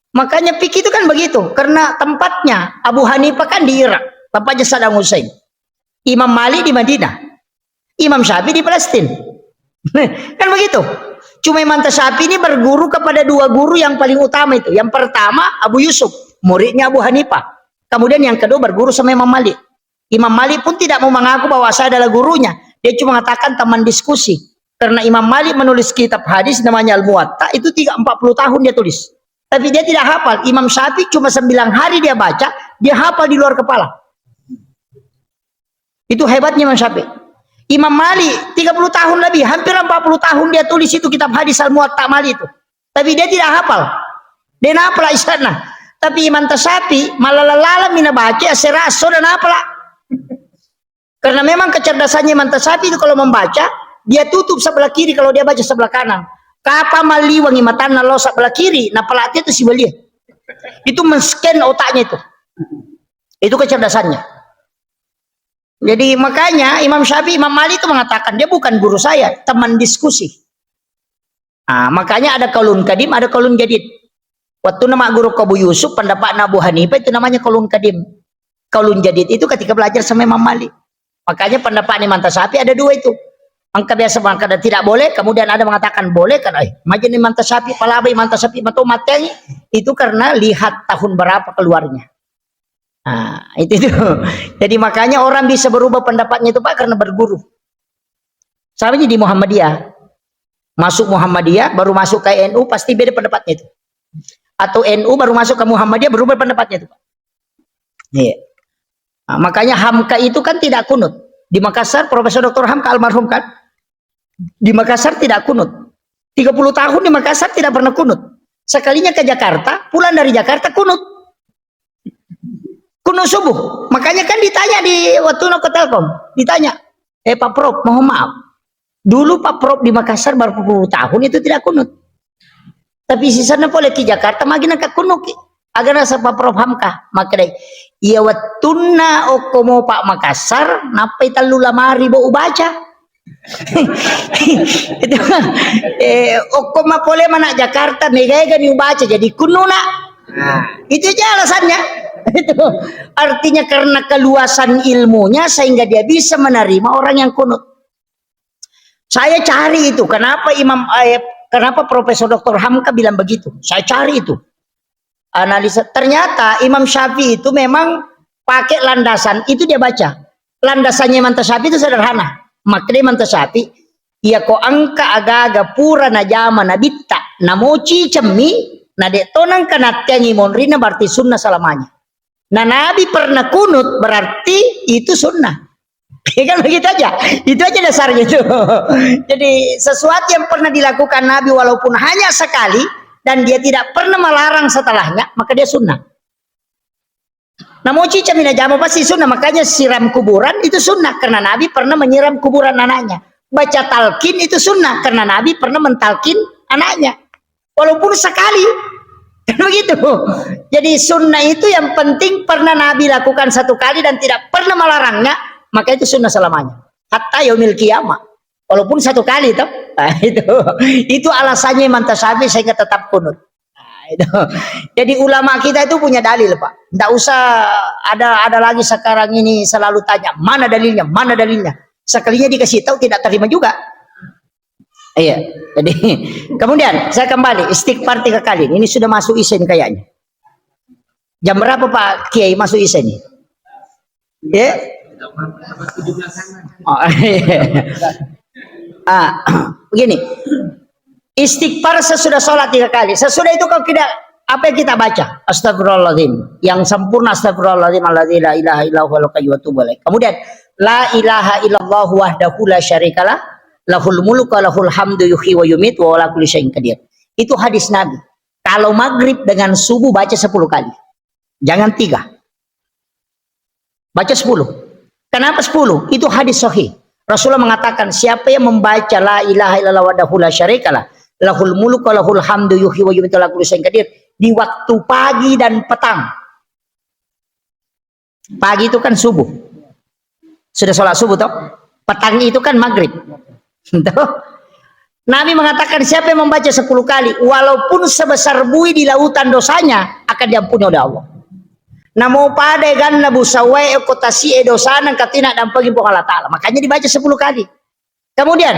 Makanya pikir itu kan begitu, karena tempatnya Abu Hanifah kan di Irak, tempatnya Saddam Hussein. Imam Malik di Madinah, Imam Syafi'i di Palestina. Kan begitu. Cuma Imam Syafi'i ini berguru kepada 2 guru yang paling utama itu. Yang pertama Abu Yusuf, muridnya Abu Hanifah. Kemudian yang kedua berguru sama Imam Malik. Imam Malik pun tidak mau mengaku bahwa saya adalah gurunya. Dia cuma mengatakan teman diskusi. Karena Imam Malik menulis kitab hadis namanya Al-Muwatta, itu 40 tahun dia tulis. Tapi dia tidak hafal. Imam Syafi'i cuma 9 hari dia baca, dia hafal di luar kepala. Itu hebatnya Imam Syafi'i. Imam Malik 30 tahun lebih, hampir 40 tahun dia tulis itu kitab hadis Al-Muwatta Malik itu. Tapi dia tidak hafal. Dia hafal isana. Tapi Imam Syafi'i malalala mina baca seraso dan hafal. Karena memang kecerdasannya Imam Syafi'i itu kalau membaca, dia tutup sebelah kiri kalau dia baca sebelah kanan. Kapa maliwangi matana lo sebelah kiri, nah pelatih itu si belia. Itu men-scan otaknya itu. Itu kecerdasannya. Jadi makanya Imam Syafi'i, Imam Malik itu mengatakan dia bukan guru saya, teman diskusi. Makanya ada kaulun kadim, ada kaulun jadid. Waktu nama guru Abu Yusuf, pendapat Abu Hanifah itu namanya kaulun kadim. Kaulun jadid itu ketika belajar sama Imam Malik. Makanya pendapat Imam Syafi'i ada 2 itu. Angka biasa mengatakan tidak boleh, kemudian ada mengatakan boleh kan? Majin Imam Syafi'i, palaba Imam Syafi'i matu materi itu karena lihat tahun berapa keluarnya. Itu. Jadi makanya orang bisa berubah pendapatnya itu Pak karena berguru. Sama di Muhammadiyah. Masuk Muhammadiyah baru masuk ke NU pasti beda pendapatnya itu. Atau NU baru masuk ke Muhammadiyah berubah pendapatnya itu Pak. Iya. Makanya Hamka itu kan tidak kunut. Di Makassar Profesor Dr. Hamka almarhum kan di Makassar tidak kunut. 30 tahun di Makassar tidak pernah kunut. Sekalinya ke Jakarta, pulang dari Jakarta kunut. Kunut subuh. Makanya kan ditanya di waktu ke Telkom, ditanya, Pak Prof, mohon maaf. Dulu Pak Prof di Makassar baru 10 tahun itu tidak kunut. Tapi sisanya boleh ke Jakarta magina ka kunut. Agar rasa Pak Prof Hamka, makanya iya watuna okomo Pak Makassar napai talu lamari bo baca. Itu okoma pole mana Jakarta megaya ni baca jadi kununa. Itu aja alasannya. Itu artinya karena keluasan ilmunya sehingga dia bisa menerima orang yang kunut. Saya cari itu kenapa kenapa Profesor Dr. Hamka bilang begitu. Saya cari itu. Analisa ternyata Imam Syafi'i itu memang pakai landasan itu dia baca landasannya Imam Syafi'i itu sederhana. Makanya Imam Syafi'i ya ko angka aga-aga pura na jama na bitta na mochi cemmi na detonang kanatyangi monrina berarti sunnah selamanya. Nah Nabi pernah kunut berarti itu sunnah. Ya kan begitu aja. Itu aja dasarnya itu. Jadi sesuatu yang pernah dilakukan Nabi walaupun hanya sekali dan dia tidak pernah melarang setelahnya, maka dia sunnah. Namun cica mina jama pasti sunnah, makanya siram kuburan itu sunnah karena Nabi pernah menyiram kuburan anaknya. Baca talqin itu sunnah karena Nabi pernah mentalkin anaknya, walaupun sekali. Kan begitu. Jadi sunnah itu yang penting pernah Nabi lakukan satu kali dan tidak pernah melarangnya, maka itu sunnah selamanya. Hatta yaumil kiamah. Walaupun satu kali toh. Nah, itu alasannya Imam Tasyafi sehingga tetap kunut. Nah, itu. Jadi ulama kita itu punya dalil, Pak. Tidak usah ada lagi sekarang ini selalu tanya, mana dalilnya? Mana dalilnya? Sekalinya dikasih tahu tidak terima juga. Iya, jadi kemudian saya kembali istighfar 3 kali. Ini sudah masuk isya kayaknya. Jam berapa Pak Kiai masuk isya ini? Ya? Oh, iya. Begini. Istighfar sesudah sholat 3 kali. Sesudah itu kalau tidak apa yang kita baca? Astagfirullahaladzim. Yang sempurna astagfirullahaladzim alladzi la ilaha illa huwal hayyul qayyum. Kemudian la ilaha illallah wahdahu la syarikalah lahul mulku wa lahul hamdu yuhyi wa yumit wa ala kulli syai'in qadir. Itu hadis Nabi. Kalau maghrib dengan subuh baca 10 kali. Jangan 3. Baca 10. Kenapa 10? Itu hadis sahih. Rasulullah mengatakan siapa yang membaca la ilaha illallah wahdahu la syarikalah lahul mulku wa lahul hamdu yuhyi wa yumit wa ala kulli syai'in qadir di waktu pagi dan petang. Pagi itu kan subuh. Sudah sholat subuh toh? Petang itu kan maghrib. Nabi mengatakan siapa yang membaca 10 kali walaupun sebesar buih di lautan dosanya akan diampuni oleh Allah. Namo pada ganna busawai ekotasi dosana katina dan pergi Allah Ta'ala. Makanya dibaca 10 kali. Kemudian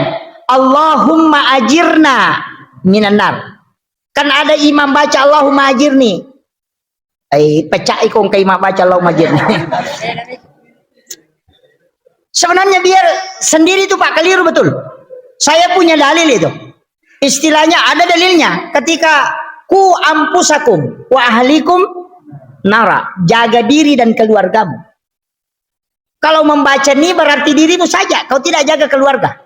Allahumma ajirna minan nar. Kan ada imam baca Allahumma ajirni. Pecah ikon ke imam baca Allahumma ajirni. Sebenarnya biar sendiri itu Pak keliru betul. Saya punya dalil itu. Istilahnya ada dalilnya. Ketika ku ampusakum wa ahlikum nara. Jaga diri dan keluargamu. Kalau membaca ini berarti dirimu saja. Kau tidak jaga keluarga.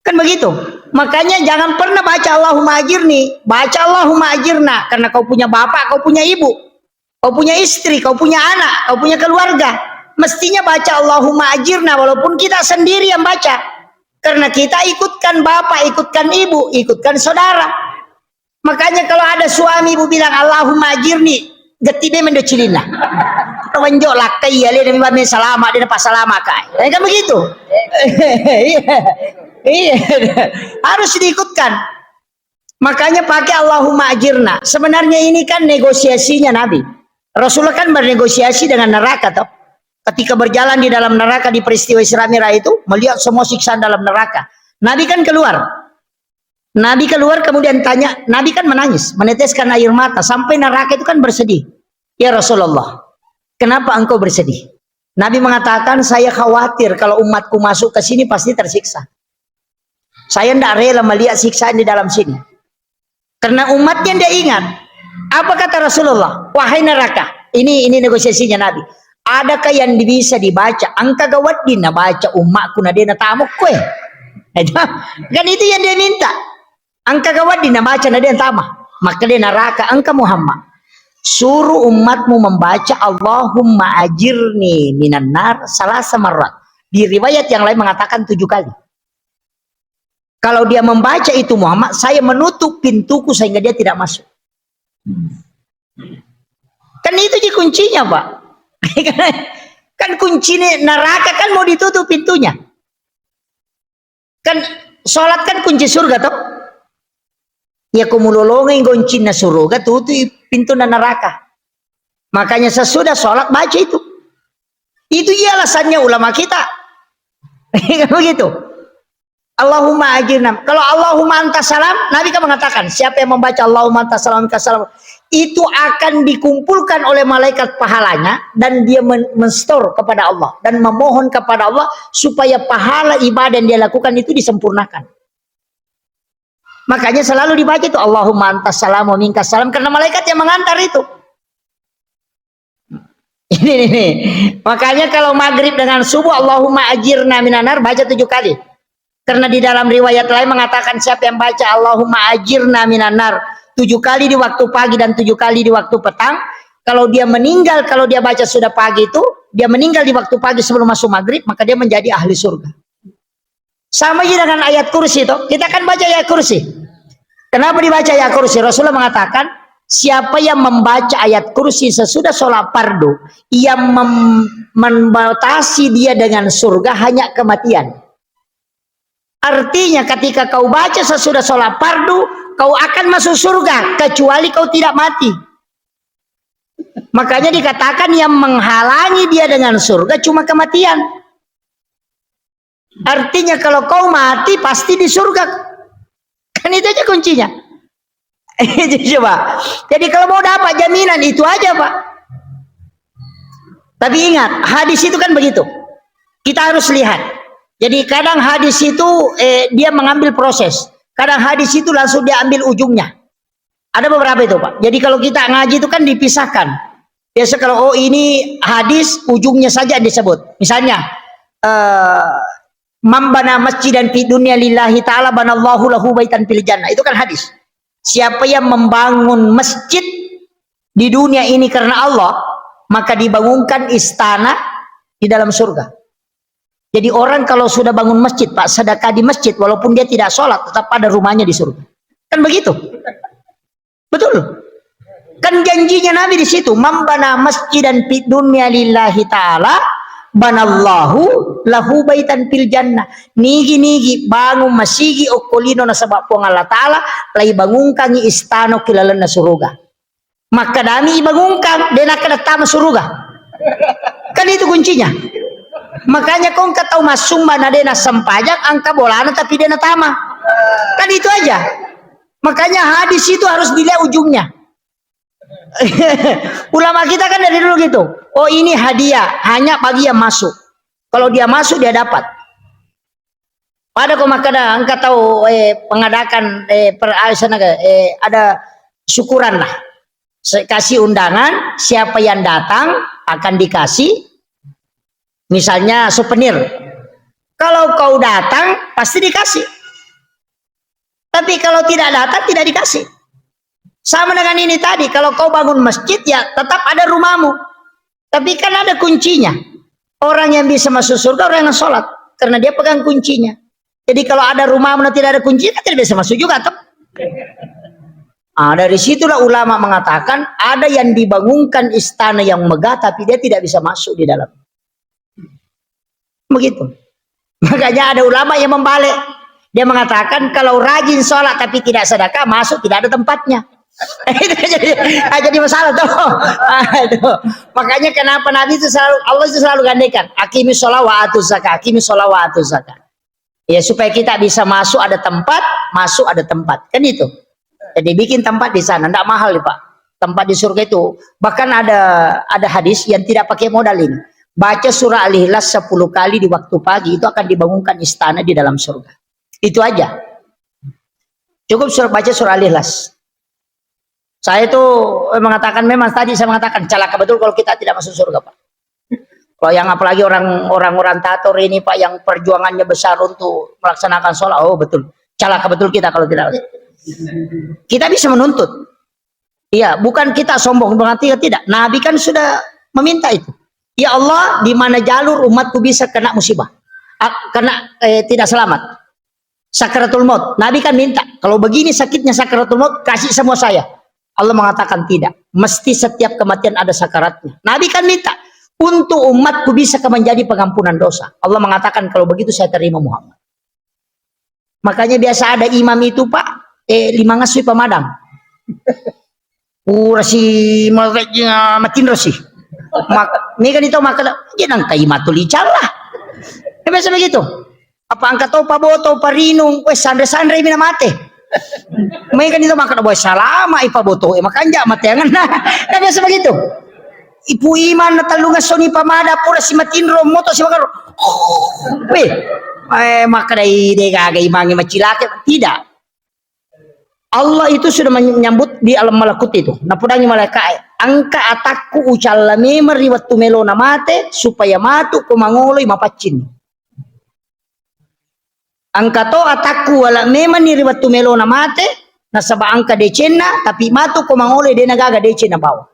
Kan begitu. Makanya jangan pernah baca Allahumma ajirni. Baca Allahumma ajirna. Karena kau punya bapak, kau punya ibu. Kau punya istri, kau punya anak, kau punya keluarga. Mestinya baca Allahumma ajirna. Walaupun kita sendiri yang baca. Karena kita ikutkan bapak, ikutkan ibu, ikutkan saudara. Makanya kalau ada suami ibu bilang Allahumma ajirni, getibe mendocilina. Tawanjok lah kai ya le demi bami salama dia pas salama kai. Kan begitu. Iya. Harus diikutkan. Makanya pakai Allahumma ajirna. Sebenarnya ini kan negosiasinya Nabi. Rasulullah kan bernegosiasi dengan neraka toh. Ketika berjalan di dalam neraka di peristiwa Isra Mi'raj itu melihat semua siksaan dalam neraka. Nabi kan keluar. Nabi keluar kemudian tanya, Nabi kan menangis, meneteskan air mata sampai neraka itu kan bersedih. Ya Rasulullah, kenapa engkau bersedih? Nabi mengatakan, saya khawatir kalau umatku masuk ke sini pasti tersiksa. Saya tidak rela melihat siksaan di dalam sini. Karena umatnya tidak ingat. Apa kata Rasulullah? Wahai neraka, ini negosiasinya Nabi. Adakah yang bisa dibaca? Angka gawat dina baca umatku nadena tamuk kue. Kan itu yang dia minta. Angka gawat dina baca nadena tamah. Maka dia neraka angka Muhammad. Suruh umatmu membaca Allahumma ajirni minan nar salasa marrat. Di riwayat yang lain mengatakan 7 kali. Kalau dia membaca itu Muhammad, saya menutup pintuku sehingga dia tidak masuk. Kan itu kuncinya Pak. Kan kunci neraka kan mau ditutup pintunya. Kan sholat kan kunci surga toh. Ya kumulolongin kunci surga tutup pintu neraka. Makanya sesudah sholat baca itu. Itu ya alasannya ulama kita. Begitu. Allahumma ajirna. Kalau Allahumma antas salam, Nabi kan mengatakan siapa yang membaca Allahumma antas salam itu akan dikumpulkan oleh malaikat pahalanya dan dia menstor kepada Allah dan memohon kepada Allah supaya pahala ibadah yang dia lakukan itu disempurnakan. Makanya selalu dibaca itu Allahumma antas salam wa minkas salam karena malaikat yang mengantar itu. Ini. Makanya kalau maghrib dengan subuh Allahumma ajirna minanar baca 7 kali. Karena di dalam riwayat lain mengatakan siapa yang baca Allahumma ajirna minanar 7 kali di waktu pagi dan 7 kali di waktu petang. Kalau dia meninggal, kalau dia baca sudah pagi itu, dia meninggal di waktu pagi sebelum masuk maghrib, maka dia menjadi ahli surga. Sama aja dengan ayat kursi itu. Kita kan baca ayat kursi. Kenapa dibaca ayat kursi? Rasulullah mengatakan, Siapa yang membaca ayat kursi sesudah sholat fardu, yang membatasi dia dengan surga hanya kematian. Artinya ketika kau baca sesudah sholat fardu, kau akan masuk surga, kecuali kau tidak mati. Makanya dikatakan yang menghalangi dia dengan surga cuma kematian. Artinya kalau kau mati pasti di surga. Kan itu aja kuncinya. Coba. Jadi kalau mau dapat jaminan itu aja, Pak. Tapi ingat, hadis itu kan begitu. Kita harus lihat. Jadi kadang hadis itu dia mengambil proses. Kadang hadis itu langsung dia ambil ujungnya. Ada beberapa itu, Pak. Jadi kalau kita ngaji itu kan dipisahkan. Biasa kalau oh ini hadis ujungnya saja disebut. Misalnya man bana masjidan fi dunya lillahi ta'ala banallahu lahu baitan fil jannah. Itu kan hadis. Siapa yang membangun masjid di dunia ini karena Allah, maka dibangunkan istana di dalam surga. Jadi orang kalau sudah bangun masjid, Pak, sedekah di masjid, walaupun dia tidak sholat, tetap ada rumahnya di surga. Kan begitu? Betul. Kan janjinya Nabi di situ, mambana masjidan fid dunya lillahi ta'ala banallahu lahu baitan fil jannah. Nigi bangun masigi okolino na sabab po Allah Ta'ala lay bangunkan istano kilala na suruga. Maka dami ibangungkang dena kada suruga. Kan itu kuncinya. Makanya kung kataw masumba na dena sampajak angka bolana tapi dena tama. Kan itu aja. Makanya hadis itu harus dilihat ujungnya. Ulama kita kan dari dulu gitu. Oh ini hadiah hanya bagi yang masuk. Kalau dia masuk dia dapat. Pada kau makada angka tahu pengadakan ada syukuran lah. Kasih undangan, siapa yang datang akan dikasih misalnya souvenir. Kalau kau datang pasti dikasih. Tapi kalau tidak datang tidak dikasih. Sama dengan ini tadi, kalau kau bangun masjid ya tetap ada rumahmu. Tapi kan ada kuncinya. Orang yang bisa masuk surga orang yang sholat. Karena dia pegang kuncinya. Jadi kalau ada rumahmu dan tidak ada kuncinya, kan tidak bisa masuk juga. Dari situlah ulama mengatakan ada yang dibangunkan istana yang megah tapi dia tidak bisa masuk di dalam. Begitu. Makanya ada ulama yang membalik. Dia mengatakan kalau rajin sholat tapi tidak sedekah masuk tidak ada tempatnya. Itu jadi masalah tuh. Makanya kenapa Nabi itu selalu Allah itu selalu gandekan aqimis shalah wa atuz zakah, aqimis shalah wa atuz zakah. Ya supaya kita bisa masuk ada tempat, masuk ada tempat. Kan itu. Jadi bikin tempat di sana, enggak mahal Pak. Tempat di surga itu bahkan ada hadis yang tidak pakai modal ini. Baca surah Al-Ikhlas 10 kali di waktu pagi itu akan dibangunkan istana di dalam surga. Itu aja. Cukup baca surah Al-Ikhlas. Saya itu mengatakan memang tadi saya mengatakan celaka betul kalau kita tidak masuk surga, Pak. Kalau yang apalagi orang-orang tator ini Pak yang perjuangannya besar untuk melaksanakan sholat, oh betul. Celaka betul kita kalau tidak. Kita bisa menuntut. Iya, bukan kita sombong berarti tidak. Nabi kan sudah meminta itu. Ya Allah, di mana jalur umatku bisa kena musibah, kena tidak selamat. Sakaratul maut. Nabi kan minta, kalau begini sakitnya sakaratul maut, kasih semua saya. Allah mengatakan tidak. Mesti setiap kematian ada sakaratnya. Nabi kan minta, untuk umatku bisa menjadi pengampunan dosa. Allah mengatakan kalau begitu saya terima Muhammad. Makanya biasa ada imam itu Pak, 5 ngasih pemadam. Si matin rosi. Ini kan itu maka jangan kay matulical lah. Biasa begitu. Apa angkat to paboto parinong wes sandre-sandre minamate. May kanito maka boy salama ipaboto makanja mateangan na. Biasa begitu. Ipu iman na talungas so ni pamada pura si matinro moto si makaro. Maka dai gagay mangi macilake tidak. Allah itu sudah menyambut di alam malakut itu. Napudangi malaikat angka atakku ucallame meriwat tumelo namate supaya matu kumangoloy mapacin. Angka to atakku wala memang niriwat tumelo namate nasaba angka decena tapi matu kumangoloy de nagaga decena bawa.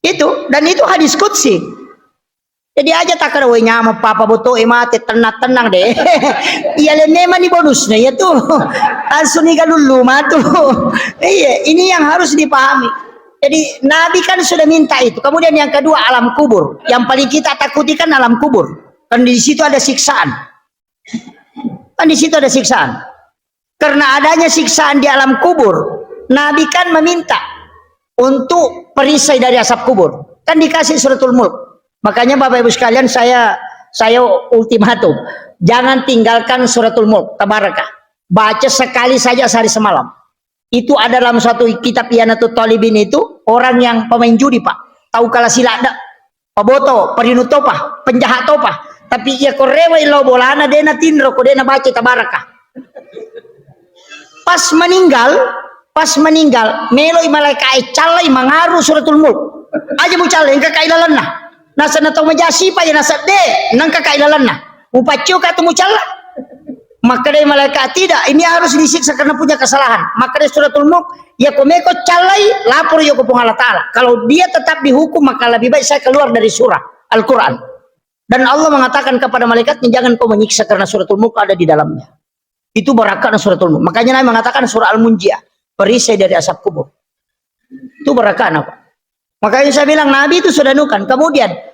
Itu dan itu hadis qudsi. Jadi aja tak ada we nyama papa boto mate tenang deh. Iya le memang ni bonusnya ya tuh. Langsung nikah dulu matu. Iya, ini yang harus dipahami. Jadi Nabi kan sudah minta itu. Kemudian yang kedua alam kubur. Yang paling kita takuti kan alam kubur. Kan di situ ada siksaan. Kan di situ ada siksaan. Karena adanya siksaan di alam kubur, Nabi kan meminta untuk perisai dari asap kubur. Kan dikasih suratul Mulk. Makanya Bapak Ibu sekalian saya ultimatum, jangan tinggalkan suratul Mulk tabarakah. Baca sekali saja sehari semalam. Itu ada dalam suatu kitab Ianatul Talibin itu orang yang pemain judi Pak. Tahu kalah sila ada. Paboto, perinuto Pak, penjahat topa. Tapi ia korewa ilo bolana dena tindro ko dena baca tabarakah. Pas meninggal meloi malaikat calai mangaru suratul Mulk. Aja mu calai engka kailalan nah. Nasa na tong majasi pa yan nasa de nang kakailalan na upacyo ka tumucala maka dari malaikat tidak ini harus disiksa karena punya kesalahan maka dari suratul Mulk ya komeko calai lapor yo kepada Allah Ta'ala kalau dia tetap dihukum maka lebih baik saya keluar dari surah Al-Quran dan Allah mengatakan kepada malaikatnya jangan kau menyiksa karena suratul Mulk ada di dalamnya itu barakat suratul Mulk makanya Nabi mengatakan surah Al-Munjiah perisai dari asap kubur itu barakat apa makanya saya bilang Nabi itu sudah nukan kemudian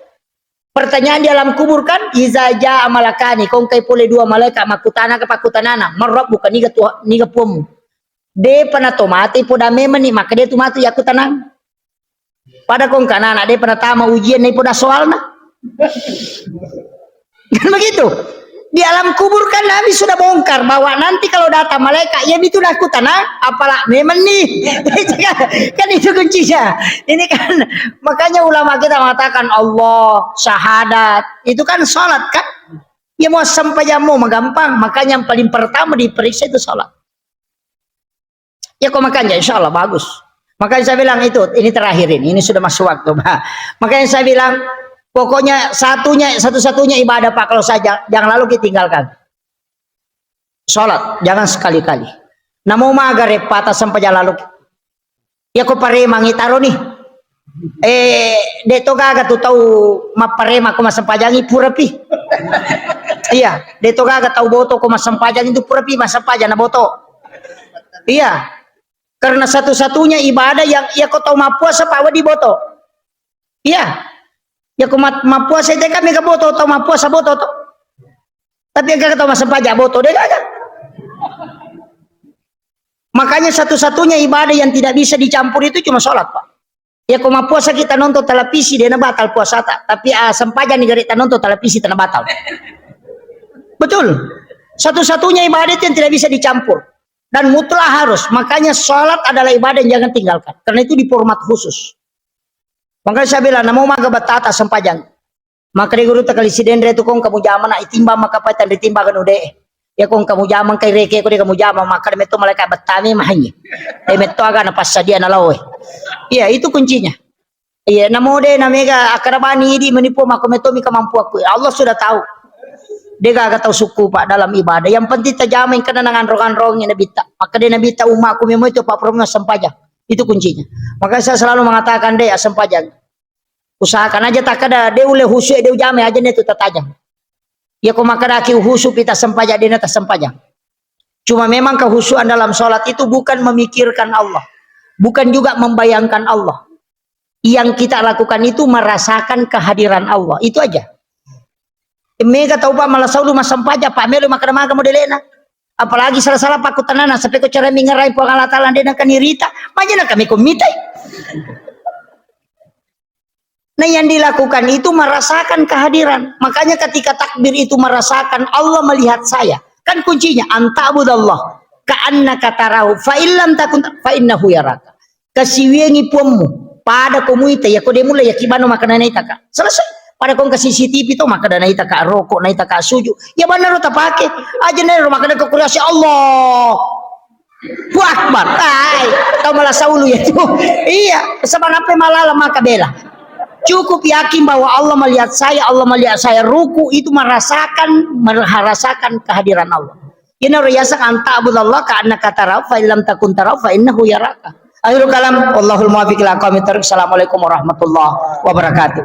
pertanyaan di alam kubur kan iza jaa malakani kong kai pole dua malaikat makutana ke pakutanana marab bukan niga puamu de pana tomate poda memani maka dia tu matu yaku tanang pada kong kanana de pana tama ujian ni poda soalna kan begitu di alam kubur kan Nabi sudah bongkar bahwa nanti kalau datang malaikat ya itu aku tanah apalah memang nih kan itu kuncinya ini kan makanya ulama kita mengatakan Allah syahadat itu kan sholat kan ya mau sampai jamu gampang makanya yang paling pertama diperiksa itu sholat ya kok makanya insya Allah bagus makanya saya bilang itu ini terakhir ini sudah masuk waktu makanya saya bilang pokoknya satu-satunya ibadah Pak kalau saja jangan lalu kita tinggalkan. Sholat jangan sekali-kali. Namo magare pata sampai lalu. Ya ko parema ngitaro nih. Deto gaga tu tahu maparema ko masampajangi purapi. Iya, deto gaga tahu boto ko masampajang itu purapi masampajan na boto. Iya. Karena satu-satunya ibadah yang ia ko tahu mapuasa pawa di boto. Iya. Ya kumat mapuasa itu kami ke boto atau mapuasa boto to. Tapi yang kata masa pajak boto deh kagak. Makanya satu-satunya ibadah yang tidak bisa dicampur itu cuma sholat Pak. Ya kuma puasa kita nonton televisi dia batal puasa tak. Tapi sempajan negara kita nonton televisi tanah batal. Betul. Satu-satunya ibadah yang tidak bisa dicampur dan mutlak harus. Makanya sholat adalah ibadah yang jangan tinggalkan. Karena itu di format khusus. Makanya saya bilang, namo maga batata sempajang. Maka di guru takali sidendre itu kong kamu jaman na itimba maka patan ditimba kan ude. Ya kong kamu jaman kay reke ko di kamu jaman maka meto malaikat batami mahanya. Meto aga na pasadia na lawe. Iya itu kuncinya. Iya namo de na mega akrabani di menipu maka meto mi kamampu aku. Allah sudah tahu. Dia gak tahu suku Pak dalam ibadah. Yang penting terjamin kena nangan rogan-rong yang nabita. Maka dia nabita umatku memang itu Pak Promo sempajang. Itu kuncinya. Maka saya selalu mengatakan deh asam pajang. Usahakan aja tak ada dia oleh khusyuk dia jame aja itu tatajang. Ya kau maka ki khusyuk kita sempajang dia tak sempajang. Cuma memang kehusyuan dalam sholat itu bukan memikirkan Allah. Bukan juga membayangkan Allah. Yang kita lakukan itu merasakan kehadiran Allah. Itu aja. Mega tahu Pak malah saulu masam pajak Pak melu makan modelena. Apalagi salah-salah paku tanana sampai ko cara mingerai pengalatalan dia nak nirita makanya kami komitai. Nah yang dilakukan itu merasakan kehadiran makanya ketika takbir itu merasakan Allah melihat saya kan kuncinya anta'budallah ka'annaka tarahu fa illam takun fa innahu yaraka kasiwengi pommu pada komuita ya kode mulai ya kibano makanan itaka selesai pada kong ke CCTV itu maka dana ita ka rokok na ita ka suju ya benar ta pake aja nero maka dana kurasi Allah Allahu Akbar ay tau malah saulu ya tuh iya sebab apa malah maka bela cukup yakin bahwa Allah melihat saya ruku itu merasakan kehadiran Allah ini riasak anta abudallah ka annaka tarahu fa illam takun tarahu fa innahu yaraka akhirul kalam wallahul muwaffiq ila aqwamit thoriq. Assalamualaikum warahmatullahi wabarakatuh.